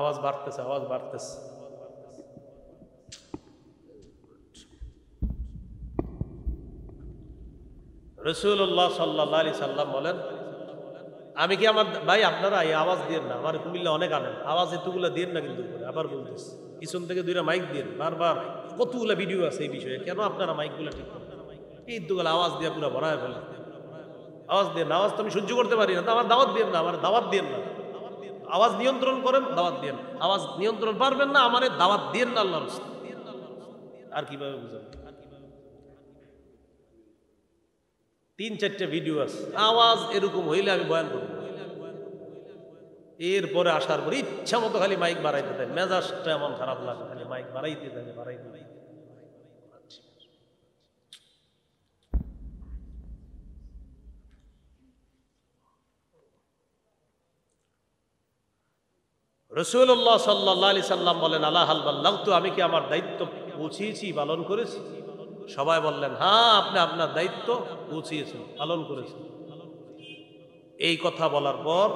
আওয়াজ বাড়তেছে, আওয়াজ বাড়তেছে। রাসূলুল্লাহ সাল্লাল্লাহু আলাইহি সাল্লাম বলেন আমি কি আমার, ভাই আপনারা এই আওয়াজ দিয়েন না, আমার কুমিল্লা অনেক আনেন, আওয়াজ এতগুলো দিয়েন না কিন্তু। আবার বলতেছি পিছন থেকে 2টা মাইক দিন বারবার, কতগুলো ভিডিও আছে এই বিষয়ে, কেন আপনারা মাইকগুলো ঠিক করেন? এই দুগুলো আওয়াজ দিয়ে পুরো ভরায় ফেলে। আওয়াজ দিয়ে না, আওয়াজ তো আমি সহ্য করতে পারি না, তো আমার দাওয়াত দিয়েন না, আমার দাওয়াত দিয়েন না। আওয়াজ নিয়ন্ত্রণ করেন, দাওয়াত দিয়েন। আওয়াজ নিয়ন্ত্রণ পারবেন না, আমারে দাওয়াত দিয়েন না আল্লাহর রাস্তায়। আর কিভাবে বুঝাবেন? 3-4টা ভিডিও আছে, আওয়াজ এরকম হইলে আমি বয়ান করব। এরপরে আসার পরে ইচ্ছা মতো খালি মাইক বাড়াইতে থাকে, মেজাজটা এমন খারাপ লাগে, খালি মাইক বাড়াইতে থাকে, বাড়াইতে থাকে। রাসূলুল্লাহ সাল্লাল্লাহু আলাইহি সাল্লাম বলেন আলা হাল বাল্লাগতু, আমি কি আমার দায়িত্ব পৌঁছিয়েছি, পালন করেছি? সবাই বললেন হ্যাঁ, আপনি আপনার দায়িত্ব পৌঁছিয়েছেন, পালন করেছেন। এই কথা বলার পর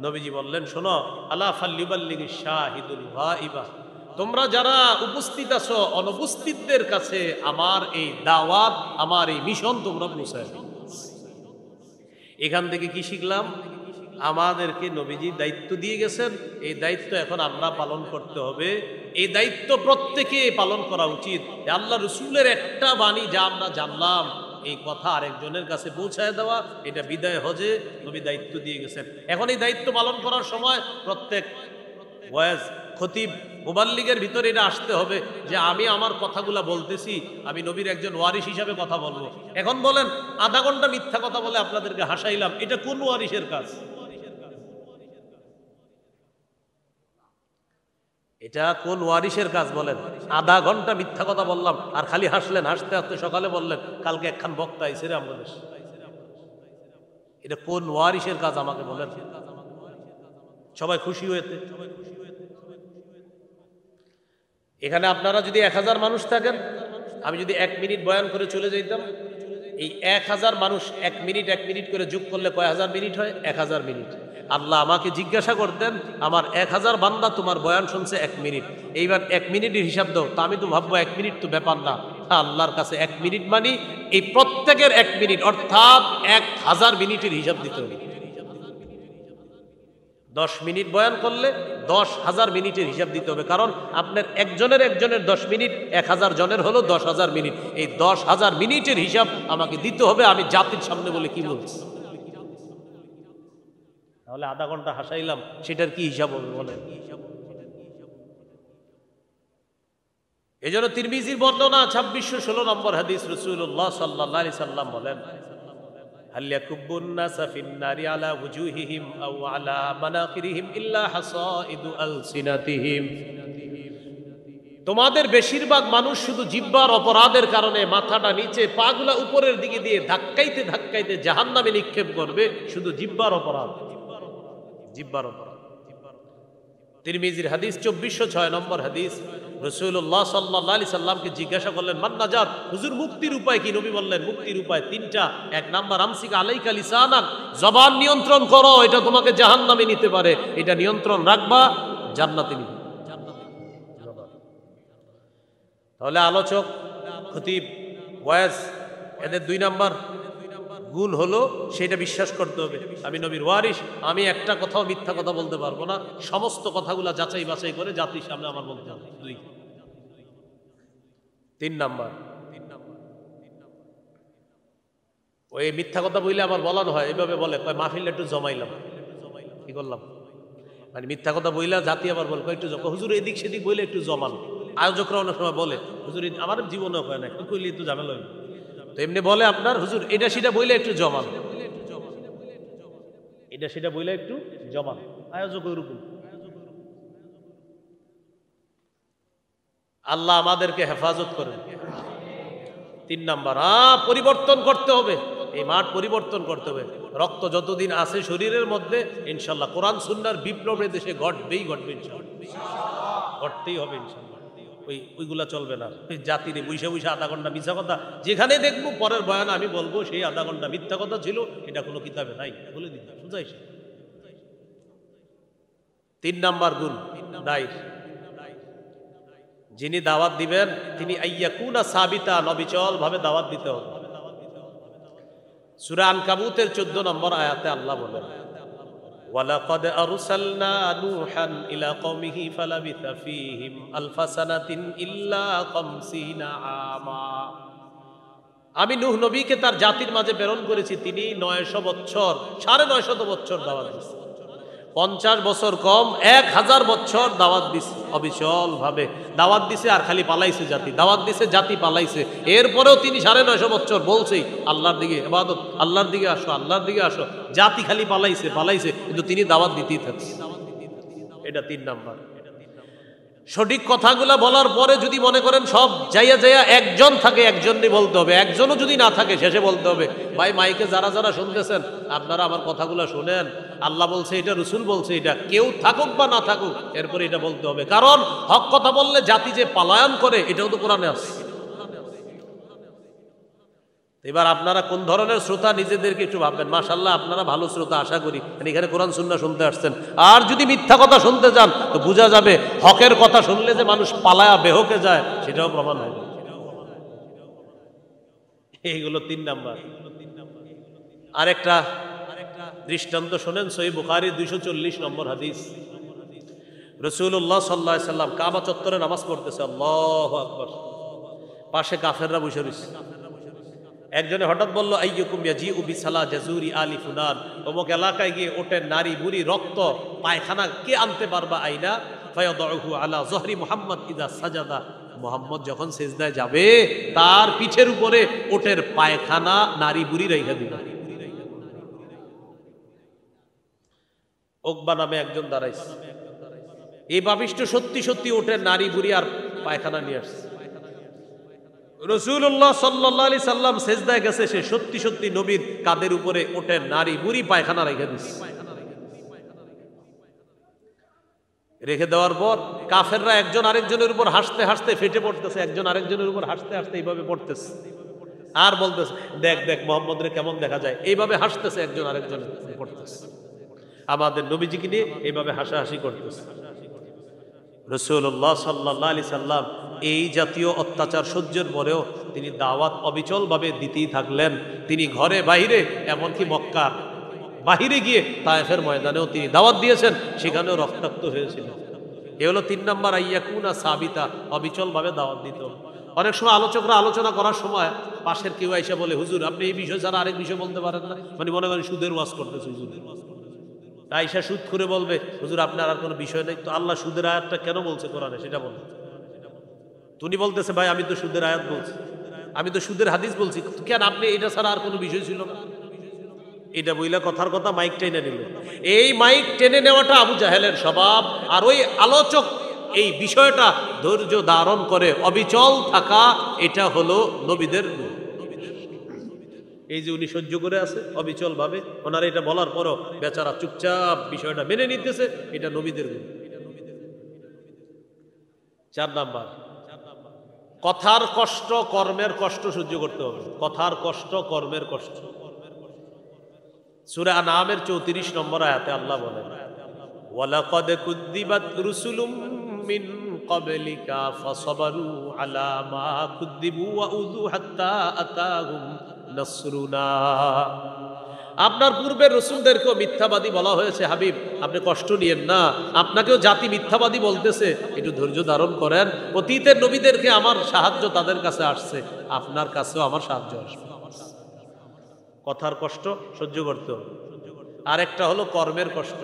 নবীজি বললেন শোনো, আলা ফাল্লিবাল্লিগিশ শাহিদুল গায়বা, তোমরা যারা উপস্থিত আছো অনুপস্থিতদের কাছে আমার এই দাওয়াত, আমার এই মিশন তোমরা পৌঁছায় দাও। এখান থেকে কি শিখলাম? আমাদেরকে নবীজি দায়িত্ব দিয়ে গেছেন, এই দায়িত্ব এখন আমরা পালন করতে হবে। এই দায়িত্ব প্রত্যেকে পালন করা উচিত। আল্লাহ রসুলের একটা বাণী যা আমরা জানলাম, এই কথা আরেকজনের কাছে পৌঁছায় দেওয়া, এটা বিদায় হজে নবী দায়িত্ব দিয়ে গেছেন। এখন এই দায়িত্ব পালন করার সময় প্রত্যেক ওয়াজ, খতিব, মুবাল্লিগের ভিতরে এটা আসতে হবে যে আমি আমার কথাগুলা বলতেছি, আমি নবীর একজন ওয়ারিস হিসাবে কথা বলবো। এখন বলেন আধা ঘন্টা মিথ্যা কথা বলে আপনাদেরকে হাসাইলাম, এটা কোন ওয়ারিসের কাজ? এটা কোন ওয়ারিসের কাজ বলেন? আধা ঘন্টা মিথ্যা কথা বললাম আর খালি হাসলেন, হাসতে হাসতে সকালে বললেন কালকে একখান বক্তা আইছে রে আমাদের। এটা কোন ওয়ারিসের কাজ আমাকে বলেন? সবাই খুশি হয়েছে। এখানে আপনারা যদি 1000 মানুষ থাকেন, আমি যদি 1 মিনিট বয়ান করে চলে যাইতাম, এই 1000 মানুষ 1 মিনিট 1 মিনিট করে যোগ করলে কয় হাজার মিনিট হয়? 1000 মিনিট। আল্লাহ আমাকে জিজ্ঞাসা করতেন আমার 1000 বান্দা তোমার বয়ান শুনছে 1 মিনিট, এইবার 1 মিনিটের হিসাব দাও, তা আমি তো ভাববো 1 মিনিট তো ব্যাপার না। আল্লাহর কাছে 1 মিনিট মানে এই প্রত্যেকের 1 মিনিট, অর্থাৎ 1000 মিনিটের হিসাব দিতে হবে। 10 মিনিট বয়ান করলে 10,000 মিনিটের হিসাব দিতে হবে, কারণ আপনার একজনের 10 মিনিট, 1000 জনের হলো 10,000 মিনিট। এই 10,000 মিনিটের হিসাব আমাকে দিতে হবে, আমি জাতির সামনে বলে কি বলছি। তাহলে আধা ঘন্টা হাসাইলাম, সেটার কি হিসাব হবে বলেন? এজন্য তিরমিজির বর্ণনা 2616 নম্বর হাদিস, রাসূলুল্লাহ সাল্লাল্লাহু আলাইহি সাল্লাম বলেন, হাল ইয়াকুব্বুন নাসা ফিন-নারি আলা ওয়ুজুহিহিম আও আলা মানাকিরিহিম ইল্লা হাসাইদু আলসিনাতিহিম। তোমাদের বেশিরভাগ মানুষ শুধু জিহ্বার অপরাধের কারণে মাথাটা নিচে, পাগুলা উপরের দিকে দিয়ে ধাক্কাইতে ধাক্কাইতে জাহান্নামে নিক্ষেপ করবে, শুধু জিহ্বার অপরাধ, জিহ্বার অপরাধ। তিরমিজির হাদিস 2406 নম্বর হাদিস, রাসূলুল্লাহ সাল্লাল্লাহু আলাইহি সাল্লামকে জিজ্ঞাসা করলেন, মান নাজাত, হুজুর মুক্তির উপায় কি? নবী বললেন, মুক্তির উপায় তিনটা। এক নাম্বার, আমসিক আলাইকা লিসানাক, জবান নিয়ন্ত্রণ করো, এটা তোমাকে জাহান্নামে নিতে পারে, এটা নিয়ন্ত্রণ রাখবা, জান্নাতে নিবে। তাহলে আলোচক, খতিব, ওয়াজ, এদের 2 নাম্বার গুণ হলো সেটা বিশ্বাস করতে হবে, আমি নবীর ওয়ারিস, আমি একটা কথাও মিথ্যা কথা বলতে পারবো না, সমস্ত কথাগুলা যাচাই বাছাই করে জাতির সামনে আমার বলতে হবে। 2। 3 নাম্বার, ওই মিথ্যা কথা বললে আবার বলানো হয়, এইভাবে বলে, কয় মাহফিলটা একটু জমাইলাম, কি করলাম, মানে মিথ্যা কথা বইলা জাতি আবার বলে একটু হুজুর এদিক সেদিক বইলে একটু জমান। আয়োজকরা অনেক সময় বলে, হুজুর আমার জীবনেও হয় না, একটু কইলে একটু ঝামেলা হয়, তো এমনি বলে আপনার হুজুর এটা সেটা বইলে একটু জমান, এটা সেটা বইলে একটু জমান, আয়োজক ওইরকম। আল্লাহ আমাদেরকে হেফাজত করেন। 3 নাম্বার, পরিবর্তন করতে হবে, এই মাঠ পরিবর্তন করতে হবে। রক্ত যতদিন আছে শরীরের মধ্যে, ইনশাল্লাহ কোরআন সুন্নাহর বিপ্লব দেশে ঘটবেই ঘটবে, ইনশাল্লাহ ঘটতেই হবে, ইনশাল্লাহ। ওইগুলা চলবে না, জাতির বৈশা বৈশা আধা ঘন্টা মিথ্যা কথা, যেখানে দেখবো পরের বয়ান আমি বলবো সেই আধা ঘন্টা মিথ্যা কথা ছিল, এটা কোনো কিতাবে নাই, বলে দিতে বুঝাইছে। 3 নাম্বার গুণ, দায়ী, যিনি দাওয়াত দিবেন তিনি আইয়াকুনা সাবিতা, নবিচল ভাবে দাওয়াত দিতে হবে। সূরা আনকাবুতের 14 নম্বর আয়াতে আল্লাহ বলেন, ওয়ালাকাদ আরসালনা নূহান ইলা কওমিহি ফালাবিথা ফীহিম আলফা সানাতিন ইল্লা 50 আমা। আমি নূহ নবীকে তার জাতির মাঝে প্রেরণ করেছি, তিনি 900 বছর, 950 বছর দাওয়াত দিয়েছেন। 50 বছর কম, 1000 বছর দাওয়াত দিছে, অবিচল ভাবে দাওয়াত দিছে, আর খালি পালাইছে জাতি, দাওয়াত দিছে জাতি পালাইছে। এরপরেও তিনি 950 বছর বলছেই আল্লাহর দিকে ইবাদত, আল্লাহর দিকে আসো, আল্লাহর দিকে আসো, জাতি খালি পালাইছে পালাইছে, কিন্তু তিনি দাওয়াত দিতেই থাকছে। এটা 3 নাম্বার। সঠিক কথাগুলা বলার পরে যদি মনে করেন সব যাইয়া যাইয়া একজন থাকে, একজনই বলতে হবে, একজনও যদি না থাকে শেষে বলতে হবে, ভাই মাইকে যারা যারা শুনতেছেন আপনারা আমার কথাগুলো শুনেন, আল্লাহ বলছে এটা, রসুল বলছে এটা, কেউ থাকুক বা না থাকুক এরপরে এটা বলতে হবে। কারণ হক কথা বললে জাতি যে পলায়ন করে এটাও তো কোরআনে আছে। এবার আপনারা কোন ধরনের শ্রোতা নিজেদেরকে একটু ভাববেন। মাশাআল্লাহ আপনারা ভালো শ্রোতা, আশা করি এখানে কোরআন সুন্নাহ শুনতে আসছেন। আর যদি মিথ্যা কথা শুনতে যান তো বোঝা যাবে হকের কথা শুনলে যে মানুষ পালায়া বেহকে যায় সেটাও প্রমাণ হবে। এইগুলো 3 নাম্বার। আরেকটা দৃষ্টান্ত শোনেন, সহিহ বুখারী 240 নম্বর হাদিস। রাসূলুল্লাহ সাল্লাল্লাহু আলাইহি সাল্লাম কাবা চত্বরে নামাজ পড়তেছে, আল্লাহু আকবার, পাশে কাফেররা বসে রয়েছে। একজনে হঠাৎ বলল, আইয়ুকুম ইয়াজিউ বিসালা জাজুরি আলি ফুলান, অমুক এলাকায় গিয়ে ওটের নারী বুড়ি রক্ত পায়খানা কে আনতে পারবা? আইনা ফায়াদউহু আলা যহরি মুহাম্মদ ইযা সাজাদা, মুহাম্মদ যখন সিজদায় যাবে তার পিঠের উপরে ওটের পায়খানা নারী বুড়ি রাইখা দিবে। উকবা নামে একজন দাঁড়াইছে, এই পাপিষ্ঠ সত্যি সত্যি ওটের নারী বুড়ি আর পায়খানা নিয়ে আসছে। রাসূলুল্লাহ সাল্লাল্লাহু আলাইহি সাল্লাম সিজদায় গেছে, সে সত্যি সত্যি নবীর কাঁধের উপরে ওটের নারী বুড়ি পায়খানা রেখে দিচ্ছে। রেখে দেওয়ার পর কাফেররা একজন আরেকজনের উপর হাসতে হাসতে ফেটে পড়তেছে, একজন আরেকজনের উপর হাসতে হাসতে এইভাবে পড়তেছে আর বলতেছে, দেখ দেখ মুহাম্মদ রে কেমন দেখা যায়, এইভাবে হাসতেছে, একজন আরেকজনের পড়তেছে। আমাদের নবীজিকে নিয়ে এইভাবে হাসাহাসি করতেছে। রাসূলুল্লাহ সাল্লাল্লাহু আলাইহি সাল্লাম এই জাতীয় অত্যাচার সহ্যের পরেও তিনি দাওয়াত অবিচলভাবে দিতেই থাকলেন। তিনি ঘরে বাহিরে, এমনকি মক্কার বাহিরে গিয়ে তায়েফের ময়দানেও তিনি দাওয়াত দিয়েছেন, সেখানেও রক্তাক্ত হয়েছিল। এ হলো 3 নাম্বার, আইয়াকুনা সাবিতা, অবিচলভাবে দাওয়াত দিত। অনেক সময় আলোচকরা আলোচনা করার সময় পাশের কেউ আইসা বলে, হুজুর আপনি এই বিষয় ছাড়া আরেক বিষয় বলতে পারেন না, মানে মনে করেন সুদের ওয়াজ করতেছে হুজুর, আইসা সুদ করে বলবে, হুজুর আপনার আর কোনো বিষয় নেই, তো আল্লাহ সুদের আয়াতটা কেন বলছে কোরআনে সেটা বলবে। উনি বলতেছে ভাই আমি তো সুদের আয়াত বলছি, আমি তো সুদের হাদিস বলছি, কেন আপনি এটা ছাড়া আর কোনো বিষয় ছিল না? এটা বইলা কথার কথা মাইক টেনে নিল। এই মাইক টেনে নেওয়াটা আবু জাহেলের স্বভাব। আর ওই আলোচক এই বিষয়টা ধৈর্য ধারণ করে অবিচল থাকা, এটা হলো নবীদের গুণ। এই যে উনি সহ্য করে আছে অবিচল ভাবে, ওনার এটা বলার পরও বেচারা চুপচাপ বিষয়টা মেনে নিতেছে, এটা নবীদের গুণ। 4 নাম্বার, কথার কষ্ট কর্মের কষ্ট সহ্য করতে হবে। কথার কষ্ট কর্মের কষ্ট। সূরা আনআমের 34 নম্বর আয়াতে আল্লাহ বলেন, ওয়ালাকাদ কুযযিবাত রুসুলুম মিন ক্বাবলিকা ফাসাবারু আলা মা কুযযিবু ওয়া উযু হাত্তা আতাহুম নাসরুনা। আপনার পূর্বের রাসূলদেরকেও মিথ্যাবাদী বলা হয়েছে, হাবিব আপনি কষ্ট নিয়েন না, আপনাকেও জাতি মিথ্যাবাদী বলতেছে, একটু ধৈর্য ধারণ করেন। অতীতের নবীদেরকে আমার সাহায্য তাদের কাছে আসছে, আপনার কাছেও আমার সাহায্য আসবে। কথার কষ্ট সহ্য করতে হবে। আর একটা হলো কর্মের কষ্ট।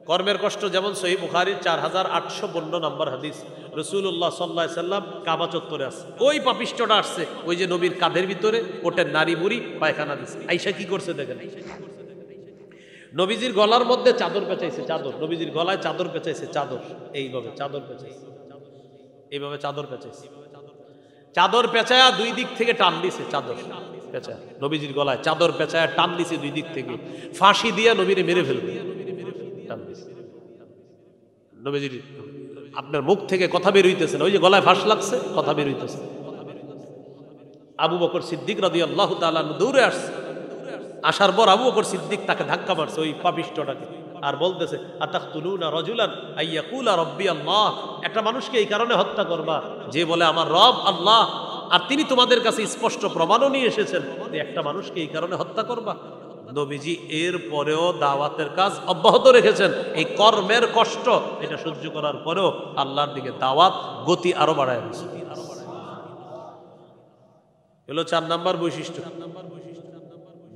কর্মের কষ্ট যেমন সহিহ বুখারীর 4852 নম্বর হাদিস, রাসূলুল্লাহ সাল্লাল্লাহু আলাইহি সাল্লাম কাবা চত্বরে আছে, ওই পাপিষ্ঠটা আসছে, ওই যে নবীর কাঁধের ভিতরে ওটের নারী বুড়ি পায়খানা দিছে। আয়েশা কি করছে দেখেন, নবীজির গলার মধ্যে চাদর পেঁচাইছে, চাদর, নবীজির গলায় চাদর পেঁচাইছে, চাদর, এইভাবে চাদর পেঁচাইছে, এইভাবে চাদর পেঁচাইছে, চাদর পেঁচায়া দুই দিক থেকে টান দিছে, চাদর পেঁচায়া নবীজির গলায় চাদর পেঁচায়া টান দিছে দুই দিক থেকে, ফাঁসি দিয়ে নবীরে মেরে ফেলবে। নবীজির আপনার মুখ থেকে কথা বের হইতেছে না, ওই যে গলায় ফাঁস লাগছে, কথা বের হইতেছে। আবু বকর সিদ্দিক রাদিয়াল্লাহু তাআলা দৌড়ে আসছে, আসার পর আবু বকর সিদ্দিক তাকে ধাক্কা মারছে ওই পাপিষ্ঠটাকে, আর বলতেছে আতাকতুলুনা রাজুলান আইয়াকুলা রাব্বি আল্লাহ, একটা মানুষকে এই কারণে হত্যা করবা যে বলে আমার রব আল্লাহ, আর তিনি তোমাদের কাছে স্পষ্ট প্রমাণও নিয়ে এসেছেন, একটা মানুষকে এই কারণে হত্যা করবা। নবীজি এর পরেও দাওয়াতের কাজ অব্যাহত রেখেছেন। এই কর্মের কষ্ট এটা সহ্য করার পরেও আল্লাহর দিকে দাওয়াত গতি আরো বাড়ায় দিয়েছে। হলো 4 নাম্বার বৈশিষ্ট্য।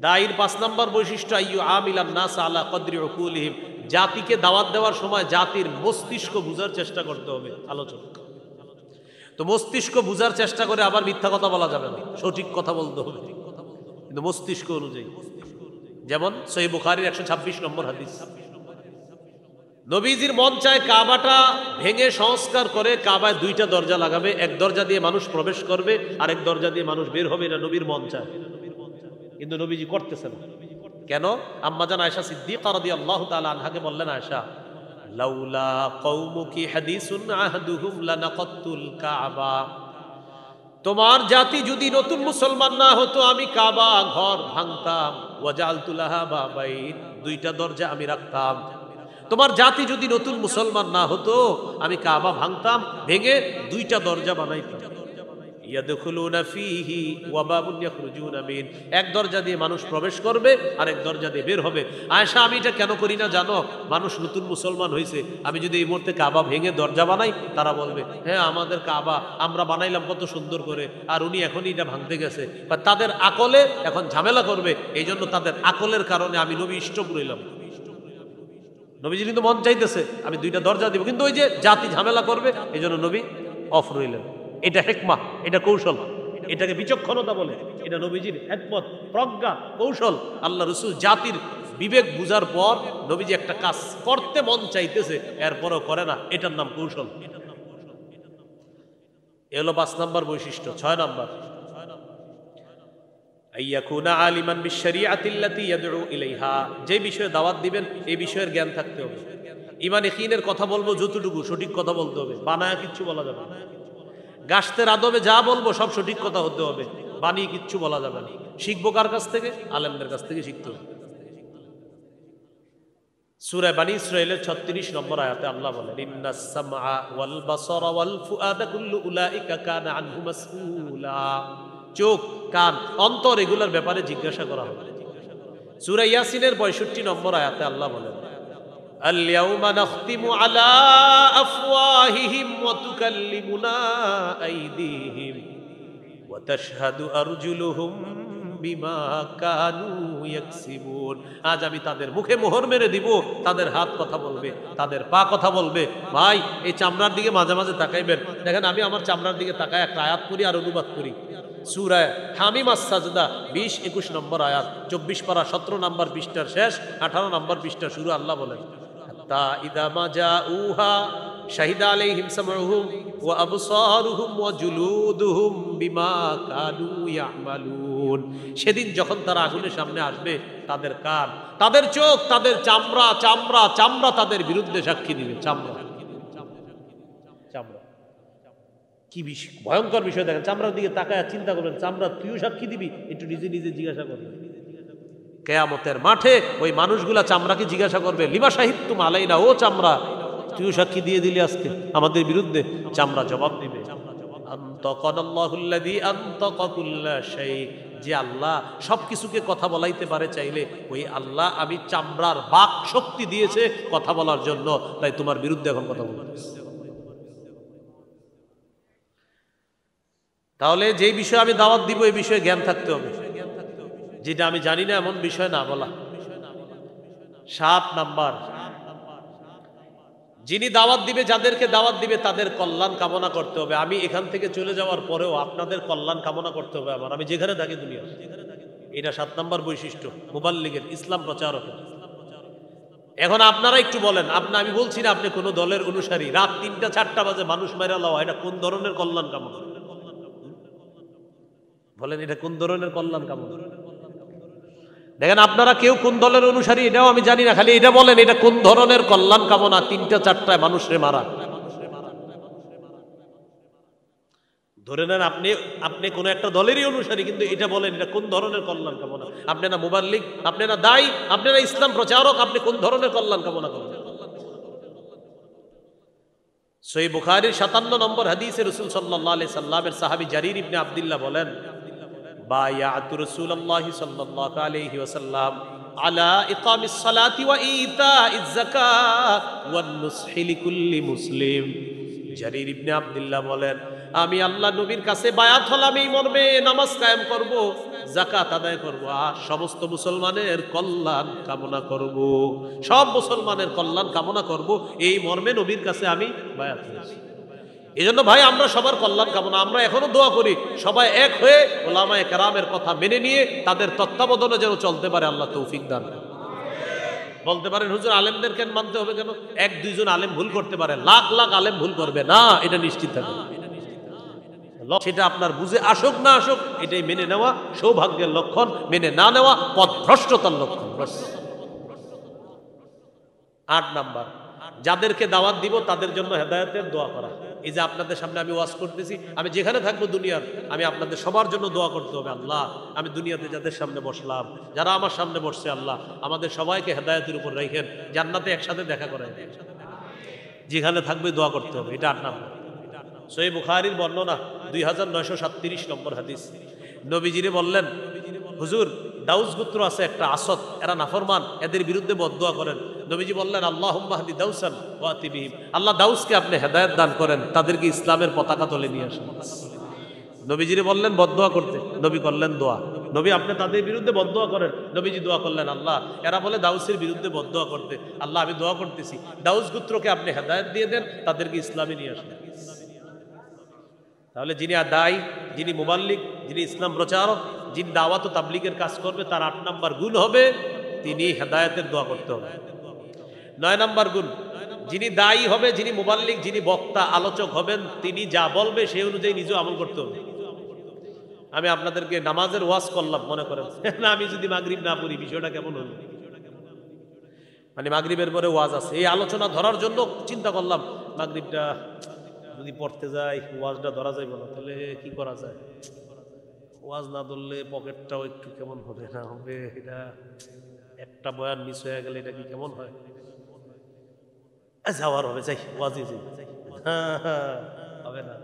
দায়ীর 5 নাম্বার বৈশিষ্ট্য, আইয়ু আমিলান নাস আলা কদরি উকুলিহিম, জাতিকে দাওয়াত দেওয়ার সময় জাতির মস্তিষ্ক বুঝার চেষ্টা করতে হবে। আলোচনা তো মস্তিষ্ক বুঝার চেষ্টা করে আবার মিথ্যা কথা বলা যাবে না, সঠিক কথা বলতে হবে, কিন্তু মস্তিষ্ক অনুযায়ী। যেমন সহিহ বুখারীর 126 নম্বর হাদিস, নবীজির মন চায় কাবাটা ভেঙে সংস্কার করে কাবায় 2টা দরজা লাগাবে, এক দরজা দিয়ে মানুষ প্রবেশ করবে, আরেক দরজা দিয়ে মানুষ বের হবে, এটা নবীর মন চায়, কিন্তু নবীজি করতেছেন কেন? আম্মা জান আয়েশা সিদ্দিকা রাদিয়াল্লাহু তাআলা আনহাকে বললেন, আয়েশা লাউলা কওমুকি হাদিসুন আহদুহুম লানাকাতুল কাবা, তোমার জাতি যদি নতুন মুসলমান না হতো আমি কাবা ঘর ভাঙতাম, ওয়াজালতু লাহা বাবাইন, 2টা দরজা আমি রাখতাম। তোমার জাতি যদি নতুন মুসলমান না হতো আমি কাবা ভাঙতাম, ভেঙে 2টা দরজা বানাইতাম, ইয়াদখুলুনা ফীহি ওয়া বাবুন ইয়াখরুজুনা মিন, এক দরজা দিয়ে মানুষ প্রবেশ করবে আর এক দরজা দিয়ে বের হবে। আয়েশা আমি এটা কেন করি না জানো? মানুষ নতুন মুসলমান হয়েছে, আমি যদি এই মুহূর্তে কাবা ভেঙে দরজা বানাই, তারা বলবে হ্যাঁ আমাদের কাবা আমরা বানাইলাম কত সুন্দর করে, আর উনি এখনই এটা ভাঙতে গেছে, বা তাদের আকলে এখন ঝামেলা করবে, এই জন্য তাদের আকলের কারণে আমি নবী স্টপ রইলাম। নবীজি কিন্তু মন চাইতেছে আমি 2টা দরজা দিব, কিন্তু ওই যে জাতি ঝামেলা করবে, এই জন্য নবী অফ রইলেন। এটা হিকমা, এটা কৌশল, এটাকে বিচক্ষণতা বলে, এটা নবীজির হিকমত, প্রজ্ঞা, কৌশল। আল্লাহ রাসূল জাতির বিবেক বুঝার পর নবীজি একটা কাজ করতে মন চাইতেছে, এরপরও করে না, এটার নাম কৌশল। এ হলো 5 নাম্বার বৈশিষ্ট্য। 6 নাম্বার, আইয়াকুনা আলিমান বিশরিয়াতিল্লাতী ইয়াদউ ইলাইহা, যে বিষয়ে দাওয়াত দিবেন এই বিষয়ের জ্ঞান থাকতে হবে। ঈমান ইয়াকিনের কথা বলবো যতটুকু সঠিক কথা বলতে হবে, বানায়া কিচ্ছু বলা যাবে না। গাছতের আদবে যা বলবো সব সঠিক কথা হতে হবে, বানিয়ে কিচ্ছু বলা যাবে না। শিখবো কার কাছ থেকে? আলেমদের কাছ থেকে শিখতে হবে। সূরা বনী ইসরাঈলের 36 নম্বর আয়াতে আল্লাহ বলেন, ইন্নাস সামআ ওয়াল বাসারা ওয়াল ফুআদা কুল্লু উলাইকা কানা আনহু মাসউলা, চোখ কান অন্তর এগুলোর ব্যাপারে জিজ্ঞাসা করা হবে। সূরা ইয়াসিনের 65 নম্বর আয়াতে আল্লাহ বলেন, اليوم نختم على أفواههم وتكلمنا أيديهم وتشهد أرجلهم বিমা কানু ইয়াকসিবুন। আজ আমি তাদের মুখে মোহর মেরে দিব, তাদের হাত কথা বলবে, তাদের পা কথা বলবে। ভাই এই চামড়ার দিকে মাঝে মাঝে তাকাইবেন, দেখেন আমি আমার চামড়ার দিকে তাকায় একটা আয়াত করি আর অনুবাদ করি। সূরা হামিম আস-সাজদা 20-21 নম্বর আয়াত, 24 পারা 17 নম্বর পৃষ্ঠার শেষ, 18 নম্বর পৃষ্ঠার শুরু। আল্লাহ বলেন হাত্তা ইদা মা জাউহা শাহিদা আলাইহিম সামউহুম ওয়া আবসারুহুম ওয়া জুলুদুহুম বিমা কানু ইয়ামালুন। সেদিন যখন তারা আগুনের সামনে আসবে, তাদের কান, তাদের চোখ, তাদের চামড়া চামড়া চামড়া তাদের বিরুদ্ধে সাক্ষী দিবে। চামড়া চামড়া কি বিষয়, ভয়ঙ্কর বিষয়। দেখেন চামড়ার দিকে তাকায় চিন্তা করবেন, চামড়া তুইও সাক্ষী দিবি? একটু নিজে নিজে জিজ্ঞাসা করবেন। কিয়ামতের মাঠে ওই মানুষগুলা চামড়াকে জিজ্ঞাসা করবে, লিমা শাহিদতুম আলাইনা, ও চামড়া তুইও সাক্ষী দিয়ে দিলি আজকে আমাদের বিরুদ্ধে। চামড়া জবাব দিবে, আনতাকাল্লাহুল্লাযী আনতাকা কুল্লা শাই, যে আল্লাহ সবকিছুকে কথা বলাইতে পারে চাইলে, ওই আল্লাহ আমি চামড়ার বাক শক্তি দিয়েছে কথা বলার জন্য, তাই তোমার বিরুদ্ধে এখন কথা বলতেছি। তাহলে যেই বিষয়ে আমি দাওয়াত দিব এই বিষয়ে জ্ঞান থাকতে হবে, যেটা আমি জানি না এমন বিষয় না বলা। 7 নাম্বার, যিনি দাওয়াত দিবে, যাদেরকে দাওয়াত দিবে তাদের কল্যাণ কামনা করতে হবে। আমি এখান থেকে চলে যাওয়ার পরেও আপনাদের কল্যাণ কামনা করতে হবে আমার, আমি যেখানে থাকি দুনিয়া। এটা 7 নাম্বার বৈশিষ্ট্য মুবাল্লিগের, ইসলাম প্রচারকের। এখন আপনারা একটু বলেন, আমি বলছি না আপনি কোন দলের অনুসারী, রাত 3টা-4টা বাজে মানুষ মাইরা লওয়া, এটা কোন ধরনের কল্যাণ কামনা? বলেন এটা কোন ধরনের কল্যাণ কামনা? দেখেন আপনারা কেউ কোন দলের অনুসারী এটাও আমি জানি না, খালি এটা বলেন এটা কোন ধরনের কল্যাণ কামনা? 3টা-4টায় মানুষরে মারা। ধরে নেন আপনি কোন একটা দলেরই অনুসারী, কিন্তু এটা বলেন এটা কোন ধরনের কল্যাণ কামনা? আপনি না মুবাল্লিগ, আপনি না দায়ী, আপনি না ইসলাম প্রচারক, আপনি কোন ধরনের কল্যাণ কামনা করেন? সহিহ বুখারীর 57 নম্বর হাদিসে রাসূল সাল্লাল্লাহু আলাইহি সাল্লামের সাহাবী জারীর ইবনে আব্দুল্লাহ বলেন, বায়াতু রাসূলুল্লাহি সাল্লাল্লাহু আলাইহি ওয়াসাল্লাম আলা ইকামিস সালাতি ওয়া ইতাইজ যাকাত ওয়ান নুসহি লিকুল্লি মুসলিম। জারীর ইবনে আব্দুল্লাহ বলেন, আমি আল্লাহ নবীর কাছে বায়াত হলাম এই মর্মে, নামাজ কায়েম করব, যাকাত আদায় করব, আর সমস্ত মুসলমানের কল্যাণ কামনা করব, সব মুসলমানের কল্যাণ কামনা করব, এই মর্মে নবীর কাছে আমি বায়াত হয়েছি। এই জন্য ভাই আমরা সবার কল্যাণ কামনা, আমরা এখনো দোয়া করি সবাই এক হয়ে উলামায়ে কেরামের কথা মেনে নিয়ে তাদের তত্ত্বাবধানে যেন চলতে পারে। আল্লাহ তৌফিক দান। বলতে পারেন হুজুর আলেমদের কেন মানতে হবে কেন? 1-2 জন আলেম ভুল করতে পারে, লাখ লাখ আলেম ভুল করবে না, এটা নিশ্চিত থাকে। সেটা আপনার বুঝে আসুক না আসুক, এটাই মেনে নেওয়া সৌভাগ্যের লক্ষণ, মেনে না নেওয়া পথভ্রষ্টতার লক্ষণ। 8 নাম্বার, যাদেরকে দাওয়াত দিব তাদের জন্য হেদায়েতের দোয়া করা। এই যে আপনাদের সামনে আমি ওয়াজ করতেছি, আমি যেখানে থাকবো দুনিয়ার, আমি আপনাদের সবার জন্য দোয়া করতে হবে। আল্লাহ আমি দুনিয়াতে যাদের সামনে বসলাম, যারা আমার সামনে বসছে, আল্লাহ আমাদের সবাইকে হেদায়েতের উপর রাখেন, জান্নাতে একসাথে দেখা করায়, যেখানে থাকবে দোয়া করতে হবে। এটা 8 নাম্বার। সহিহ বুখারীর বর্ণনা 2937 নম্বর হাদিস। নবীজিরে বললেন, হুজুর দাউস গোত্র আছে একটা আসদ, এরা নাফরমান, এদের বিরুদ্ধে বদদোয়া করেন। নবীজি বললেন, আল্লাহুম্মা হাদি দাউসান ওয়া আতি বিহিম, আল্লাহ দাউসকে আপনি হেদায়েত দান করেন, তাদেরকে ইসলামের পতাকা তলে নিয়ে আসেন। নবীজিরে বললেন বদদোয়া করতে, নবী করলেন দোয়া। নবী আপনি তাদের বিরুদ্ধে বদদোয়া করেন, নবীজি দোয়া করলেন, আল্লাহ এরা বলে দাউসের বিরুদ্ধে বদদোয়া করতে, আল্লাহ আমি দোয়া করতেছি দাউস গোত্রকে আপনি হেদায়েত দিয়ে দেন, তাদেরকে ইসলামে নিয়ে আসেন। তাহলে যিনি দায়ী, যিনি মুবাল্লিগ, যিনি ইসলাম প্রচারক, যিনি দাওয়াত ও তাবলীগের কাজ করবে, তার 8 নাম্বার গুণ হবে তিনি হেদায়েতের দোয়া করতে হবে। 9 নাম্বার গুণ, যিনি দায়ী হবে, যিনি মুবাল্লিগ, যিনি বক্তা আলোচক হবেন, তিনি যা বলবে সেই অনুযায়ী নিজেও আমল করতে হবে। আমি আপনাদেরকে নামাজের ওয়াজ করলাম, মনে করেন না আমি যদি মাগরিব না পড়ি বিষয়টা কেমন হলো? মানে মাগরিবের পরে ওয়াজ আছে, এই আলোচনা ধরার জন্য চিন্তা করলাম মাগরিবটা যদি পড়তে যাই ওয়াজটা ধরা যাইব না, তাহলে কি করা যায়? ওয়াজ না ধরলে পকেটটাও একটু কেমন হবে না হবে, এটা একটা বয়ান মিস হয়ে গেলে এটা কি কেমন হয়? যাওয়ার হবে, যাই ওয়াজে যাই, হবে না।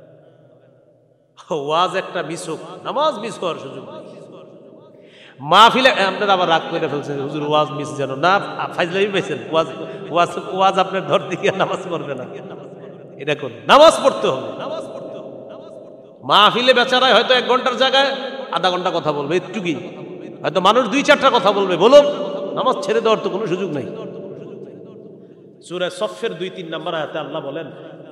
ওয়াজ একটা মিস হোক, নামাজ মিস হওয়ার সুযোগ নেই। মাহফিলে আপনারা আবার রাগ করে ফেলছেন, হুজুর ওয়াজ মিস যেন না, ফাইজলামি পাইছেন, ওয়াজ ওয়াজ ওয়াজ আপনার ধরতে গিয়ে নামাজ পড়বে না, এটা কোন নামাজ পড়তে হবে। মাহফিলে বেচারায় হয়তো 1 ঘন্টার জায়গায় আধা ঘন্টা কথা বলবে, একটু কি হয়তো মানুষ 2-4টা কথা বলবে, বলুন, নামাজ ছেড়ে দেওয়ার তো কোনো সুযোগ নাই। সূরা সফের 2-3 নম্বর আয়াতে আল্লাহ বলেন,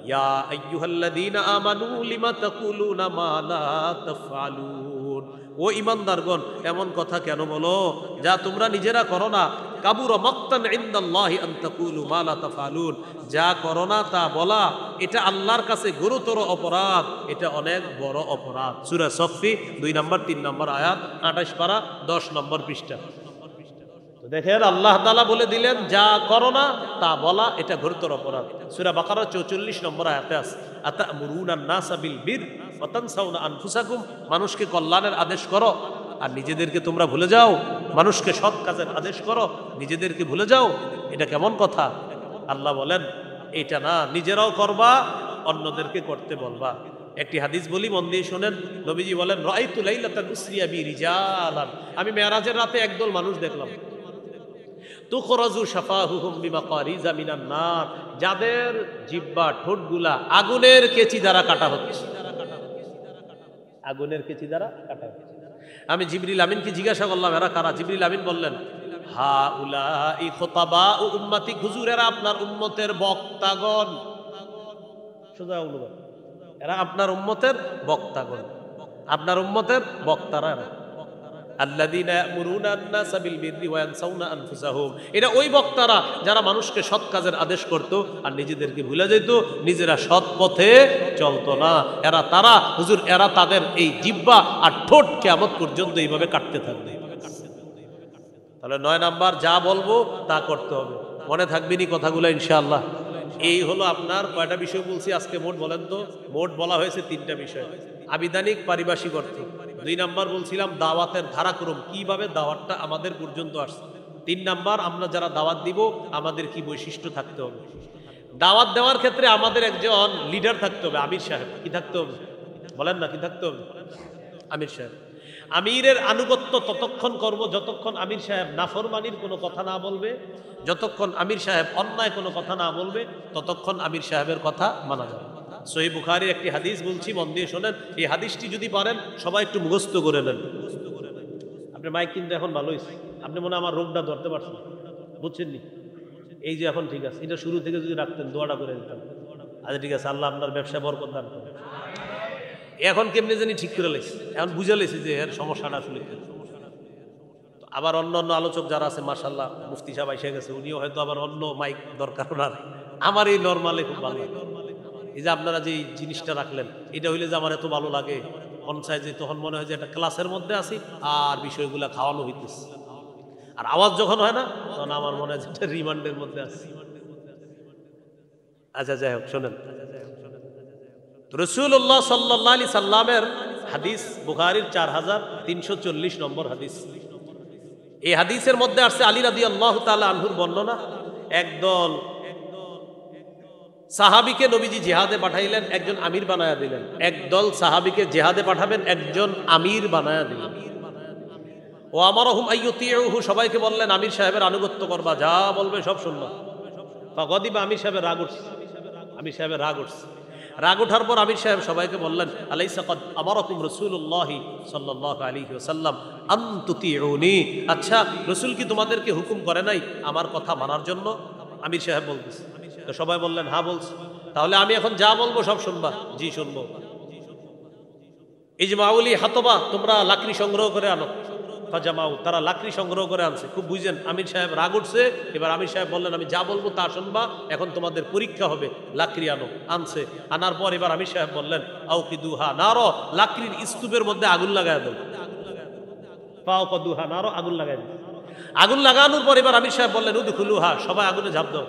ইয়া আইয়ুহাল্লাযীনা আমানু লিমা তাকুলুনা মা লা তাফআলুন, ও ঈমানদারগণ এমন কথা কেন বলো যা তোমরা নিজেরা করো না। কাবুরা মাকতান ইনদাল্লাহি আন তাকুলু মা লা তাফআলুন, যা করো না তা বলা এটা আল্লাহর কাছে গুরুতর অপরাধ, এটা অনেক বড় অপরাধ। সূরা সফি 2 নম্বর 3 নম্বর আয়াত, 28 পারা 10 নম্বর পৃষ্ঠা। দেখেন আল্লাহ তাআলা বলে দিলেন যা করো না তা বলা এটা গুরুতর অপরাধ। সূরা বাকারা 44 নম্বর আয়াতে আছে, আতা'মুরুনান নাসা বিল বির ওয়া তানসাউনা আনফুসাকুম, মানুষকে কল্যাণের আদেশ করো আর নিজেদেরকে তোমরা ভুলে যাও। মানুষকে সৎ কাজের আদেশ করো, নিজেদেরকে ভুলে যাও। এটা কেমন কথা? আল্লাহ বলেন এটা না, নিজেরাও করবা, অন্যদেরকে করতে বলবা। একটি হাদিস বলি, মন দিয়ে শোনেন। নবীজি বলেন, রাআইতু লাইলাতান উসরিয়া বি রিজালান, আমি মেরাজের রাতে একদল মানুষ দেখলাম, তুখরাজু শাফাহুহুম বিমাকারিজা মিনান নার, যাদের জিহ্বা ঠোঁটগুলা আগুনের কেচি দ্বারা কাটা হচ্ছে, আগুনের কেচি দ্বারা কাটা হচ্ছে। আমি জিবরিল আমিনকে জিজ্ঞাসা করলাম এরা কারা? জিবরিল আমিন বললেন, হাউলাই খুতাবা উম্মতি, হুজুর এরা আপনার উম্মতের বক্তাগণ। সোজা অনুবাদ, এরা আপনার উম্মতের বক্তাগণ, আপনার উম্মতের বক্তারা এরা। আল্লাযীনা ইয়া'মুরুনা আন-নাসা বিল বিররি ওয়া ইয়ানসাউনা আনফুসাহুম, এরা ওই বক্তারা যারা মানুষকে সৎ কাজের আদেশ করত আর নিজেদেরকে ভুলে যেত, নিজেরা সৎ পথে চলতো না। এরা তারা, হুজুর এরা তাদের এই জিহ্বা আর ঠোঁট কিয়ামত পর্যন্ত এইভাবে কাটতে থাকবে। তাহলে 9 নাম্বার, যা বলবো তা করতে হবে। মনে থাকবে নি কথাগুলো ইনশাআল্লাহ। এই হলো আপনার কয়টা বিষয় বলছি আজকে মোট? বলেন তো। মোট বলা হয়েছে 3টা বিষয়, আবিধানিক, পারিভাষিক অর্থ। 2 নাম্বার বলছিলাম দাওয়াতের ধারাক্রম, কিভাবে দাওয়াতটা আমাদের পর্যন্ত আসছে। 3 নাম্বার, আমরা যারা দাওয়াত দিব আমাদের কি বৈশিষ্ট্য থাকতে হবে। দাওয়াত দেওয়ার ক্ষেত্রে আমাদের একজন লিডার থাকতে হবে, আমির সাহেব। কি থাকতে হবে? বলেন না, কি থাকতে হবে? আমির সাহেব। আমিরের আনুগত্য ততক্ষণ করব যতক্ষণ আমির সাহেব নাফরমানির কোনো কথা না বলবে, যতক্ষণ আমির সাহেব অন্যায় কোনো কথা না বলবে, ততক্ষণ আমির সাহেবের কথা মানা যাবে। সহিহ বুখারীর একটি হাদিস বলছি, মন দিয়ে শোনেন। এই হাদিসটি যদি পারেন সবাই একটু মুখস্থ করে নেন। আপনি মাইক কিন্তু এখন ভালো হয়েছে, আপনি মনে হয় আমার রোগটা ধরতে পারছেন, বুঝছেন নি? এই যে এখন ঠিক আছে, এটা শুরু থেকে যদি রাখতেন, দোয়াটা করে দিতাম। আচ্ছা ঠিক আছে, আল্লাহ আপনার ব্যবসা বরকত দান করেন। এখন কেমনি জানি ঠিক করে লেছি, এখন বুঝে লেছি যে এর সমস্যাটা আসলে। আবার অন্য অন্য আলোচক যারা আছে, মাশাআল্লাহ, মুফতি সাহেব এসে গেছে, উনিও হয়তো আবার অন্য মাইক দরকার ওনার। আমার এই নর্মালে খুব ভালো লাগে। এই যে আপনারা যে জিনিসটা রাখলেন, এটা হইলে যে আমার এত ভালো লাগে, পঞ্চায়েত যে তখন মনে হয় যে একটা ক্লাসের মধ্যে আছি আর বিষয়গুলা খাওয়ানো হইতেছে। আর আওয়াজ যখন হয় না তখন আমার মনে হয় যে একটা রিমান্ডের মধ্যে আছি। আচ্ছা যাই হোক, শোনেন। রাসূলুল্লাহ সাল্লাল্লাহু আলাইহি সাল্লামের হাদিস, বুখারীর 4340 নম্বর হাদিস। এই হাদিসের মধ্যে আসছে আলী রাদিয়াল্লাহু তাআলা আনহুর বর্ণনা। একদল সাহাবীকে নবীজি জিহাদে পাঠাইলেন, একজন আমির বানায়া দিলেন। একদল সাহাবীকে জিহাদে পাঠাবেন, একজন আমির বানায়া দিলেন। ও আমারহুম আইয়ুতিউহু, সবাইকে বললেন আমির সাহেবের আনুগত্য করবা, যা বলবে সব শুনবা। ফাগাদিবা, আমির সাহেবের রাগ উঠছে। আমির সাহেবের রাগ উঠছে। রাগ ওঠার পর আমির সাহেব সবাইকে বললেন, আলাইসা কদ আমারাকুম রাসূলুল্লাহি সাল্লাল্লাহু আলাইহি ওয়াসাল্লাম আন তুতিউনি, আচ্ছা রাসূল কি তোমাদেরকে হুকুম করে নাই আমার কথা মানার জন্য? আমির সাহেব বলতেছে। তো সবাই বললেন হ্যাঁ বলছে। তাহলে আমি এখন যা বলবো সব শুনবা? জি শুনবো। ইজমাউলি হাতবা, তোমরা লাকড়ি সংগ্রহ করে আনো। ফাজামাউ, তারা লাকড়ি সংগ্রহ করে আনছে। খুব বুঝেন, আমির সাহেব রাগ উঠছে। এবার আমির সাহেব বললেন আমি যা বলবো তা শুনবা, এখন তোমাদের পরীক্ষা হবে, লাকড়ি আনো। আনছে। আনার পর এবার আমির সাহেব বললেন আউকিদুহা নারো, লাকড়ির স্তূপের মধ্যে আগুন লাগায় দাও। ফাওকাদুহা নারো, আগুন লাগায় দাও। আগুন লাগানোর পর এবার আমির সাহেব বললেন উদখুলুহা, সবাই আগুনে ঝাঁপ দাও।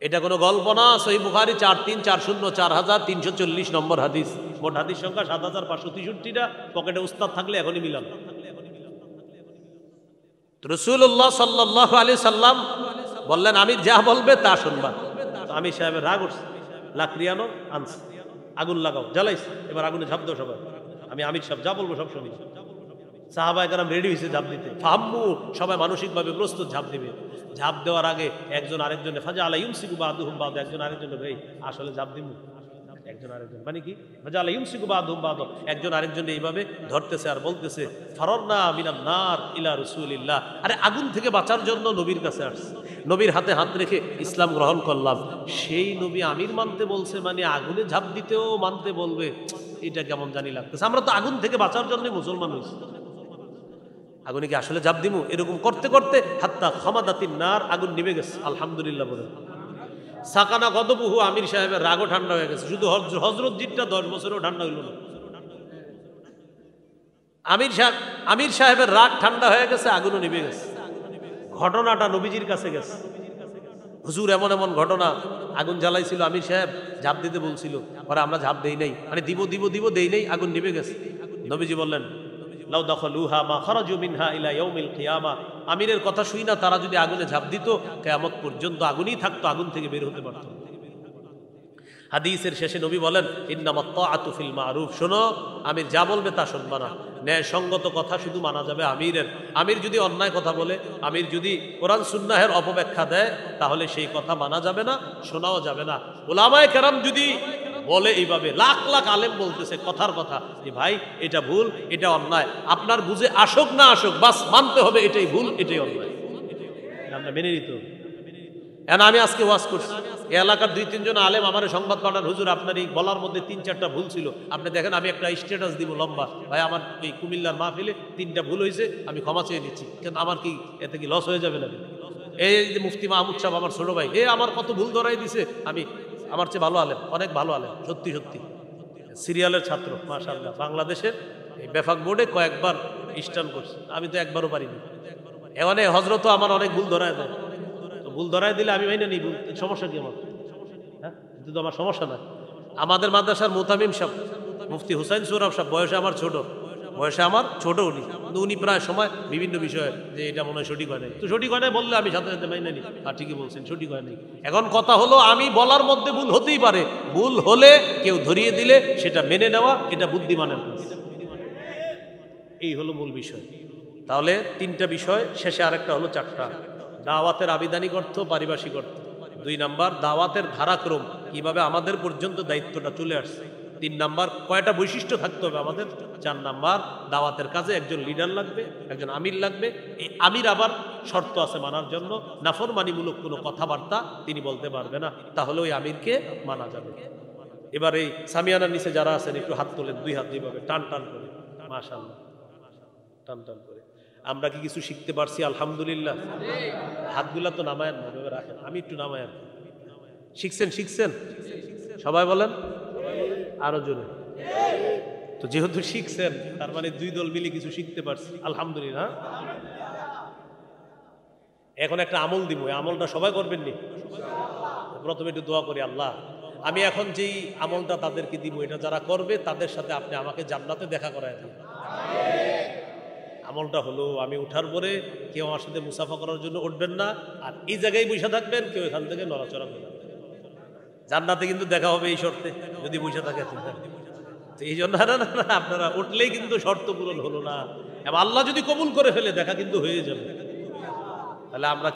এটা কোনো গল্প না, সহিহ বুখারী 4340 নম্বর হাদিস। মোট হাদিস সংখ্যা 7563টা। পকেটে উস্তাদ থাকলে এখনই মিলান। রাসূলুল্লাহ সাল্লাল্লাহু আলাইহি সাল্লাম বললেন আমির যা বলবে তা শুনবা। তো আমির সাহেবের রাগ উঠছে, লাকড়ি আনো। আনছে। আগুন লাগাও, জ্বালাইছে। এবার আগুনে ঝাঁপ দাও সবাই, আমি আমির সাহেব যা বলবো সব শুনি। সাহাবায়ে কেরাম রেডি হয়েছে ঝাঁপ দিতে। ফাহাম্মু, সবাই মানসিকভাবে প্রস্তুত ঝাঁপ দিবে। ঝাঁপ দেওয়ার আগে একজন আরেকজনের ফাজা আলা ইউমসিকু বাদুহুম বাদ, একজন আরেকজনের ভাই আসলে ঝাঁপ দিমু। একজন আরেকজন মানে কি একজন আরেকজন এইভাবে ধরতেছে আর বলতেছে ফারারনা মিনান নার ইলা রাসূলিল্লাহ, আরে আগুন থেকে বাঁচার জন্য নবীর কাছে আসছে, নবীর হাতে হাত রেখে ইসলাম গ্রহণ করলাম। সেই নবী আমির মানতে বলছে মানে আগুনে ঝাঁপ দিতেও মানতে বলবে, এটা কেমন জানি লাগতেছে। আমরা তো আগুন থেকে বাঁচার জন্য মুসলমান হয়েছি, আগুনে কি আসলে ঝাঁপ দিমু? এরকম করতে করতে হাত্তা খামাদাতিন নার, আগুন নিভে গেছে। আলহামদুলিল্লাহ বলে সাকানা গদবহু, আমির সাহেবের রাগও ঠান্ডা হয়ে গেছে। শুধু হজরত জিটটা 10 বছরেও ঠান্ডা হইল না। আমির সাহেবের রাগ ঠান্ডা হয়ে গেছে, আগুনও নিভে গেছে। ঘটনাটা নবীজির কাছে গেছে, হুজুর এমন এমন ঘটনা, আগুন জ্বালাইছিল আমির সাহেব, ঝাঁপ দিতে বলছিল, পরে আমরা ঝাঁপ দেই নাই, মানে দিব দিব দিব দেই নাই, আগুন নিভে গেছে। নবীজি বললেন লাউ দাখালুহা মা খারাজু মিনহা ইলা ইয়াউমিল কিয়ামা, আমিরের কথা শুই না, তারা যদি আগুনে ঝাঁপ দিত কিয়ামত পর্যন্ত আগুনই থাকতো, আগুন থেকে বের হতে পারত। হাদিসের শেষে নবী বলেন ইন্নামাত তাআতু ফিল মারুফ, শোনো আমির যা বলবে তা শুনবা না, ন্যায়সঙ্গত কথা শুধু মানা যাবে আমিরের। আমির যদি অন্যায় কথা বলে, আমির যদি কোরআন সুন্নাহের অপব্যাখ্যা দেয়, তাহলে সেই কথা মানা যাবে না, শোনাও যাবে না। উলামায়ে কেরাম যদি বলে এইভাবে, লাখ লাখ আলেম বলতেছে কথার কথা যে ভাই এটা ভুল, এটা অন্যায়, আপনার বুঝে আসুক না আসুক, বাস মানতে হবে এটাই ভুল, এটাই অন্যায়, আমরা মেনে নিতে হবে। এখন আমি আজকে ওয়াজ করছি, এই এলাকার 2-3 জন আলেম আমার সংবাদ পাঠান, হুজুর আপনার এই বলার মধ্যে 3-4টা ভুল ছিল, আপনি দেখেন আমি একটা স্ট্যাটাস দিব লম্বা, ভাই আমার এই কুমিল্লার মাহফিলে 3টা ভুল হয়েছে, আমি ক্ষমা চেয়ে নিচ্ছি, কিন্তু আমার কি এতে কি লস হয়ে যাবে না? এই যে মুফতি মাহমুদ সাহেব আমার ছোট ভাই, আমার কত ভুল ধরাই দিছে, আমি আমার চেয়ে ভালো আলেম, অনেক ভালো আলেম, সত্যি সত্যি সিরিয়ালের ছাত্র মাশাআল্লাহ, বাংলাদেশের এই বেফাক বোর্ডে কয়েকবার স্টান করছে, আমি তো একবারও পারিনি। এখানে হজরতও আমার অনেক ভুল ধরায় দেয়, তো ভুল ধরায় দিলে আমি ভাই না নিই, সমস্যা কি আমার? হ্যাঁ, কিন্তু আমার সমস্যা না। আমাদের মাদ্রাসার মুতামিম সাহেব মুফতি হুসাইন সৌরভ সাহেব, বয়সে আমার ছোট, উনি, কিন্তু উনি প্রায় সময় বিভিন্ন বিষয়ে যে এটা মনে হয় সঠিক হয় নাই, তো সঠিক হয় নাই বললে আমি সাথে সাথে মাইনে নিই, আর ঠিকই বলছেন সঠিক হয় নাই। এখন কথা হলো আমি বলার মধ্যে ভুল হতেই পারে, ভুল হলে কেউ ধরিয়ে দিলে সেটা মেনে নেওয়া, এটা বুদ্ধিমানের কাজ। এই হলো মূল বিষয়। তাহলে 3টা বিষয়, শেষে আরেকটা হলো 4টা। দাওয়াতের আবিধানিক অর্থ, পারিভাষিক অর্থ। 2 নাম্বার দাওয়াতের ধারাক্রম, কিভাবে আমাদের পর্যন্ত দায়িত্বটা চলে আসছে। 3 নাম্বার কয়টা বৈশিষ্ট্য থাকতে হবে আমাদের। 4 নাম্বার দাওয়াতের কাজে একজন লিডার লাগবে, একজন আমির লাগবে। এই আমির আবার শর্ত আছে মানার জন্য, নাফরমানিমূলক কোনো কথাবার্তা তিনি বলতে পারবে না, তাহলে ওই আমিরকে মানা যাবে। এবার এই সামিয়ানার নিচে যারা আছেন একটু হাত তোলেন, 2 হাত এইভাবে টান টান করে, মাশাআল্লাহ, টান টান করে। আমরা কি কিছু শিখতে পারছি? আলহামদুলিল্লাহ। হাতগুলা তো নামায় না, রাখেন, আমি একটু নামায়। শিখছেন সবাই বলেন আরো জোরে। তো যেহেতু শিখছেন, তার মানে 2 দল মিলে কিছু শিখতে পারছি, আলহামদুলিল্লাহ। এখন একটা আমল দিব, এই আমলটা সবাই করবেন নি? প্রথমে একটু দোয়া করি, আল্লাহ আমি এখন যেই আমলটা তাদেরকে দিব, এটা যারা করবে তাদের সাথে আপনি আমাকে জান্নাতে দেখা করায় দিন। আমলটা হলো, আমি উঠার পরে কেউ আমার সাথে মুসাফা করার জন্য উঠবেন না, আর এই জায়গায় বসে থাকবেন, কেউ এখান থেকে নড়াচড়া করবেন। জান্নাতে কিন্তু দেখা হবে এই শর্তে, যদি বসে থাকে। তো এই জন্য না আপনারা উঠলেই কিন্তু শর্ত পূরণ হলো না, এবং আল্লাহ যদি কবুল করে ফেলে দেখা কিন্তু হয়ে যাবে। তাহলে আমরা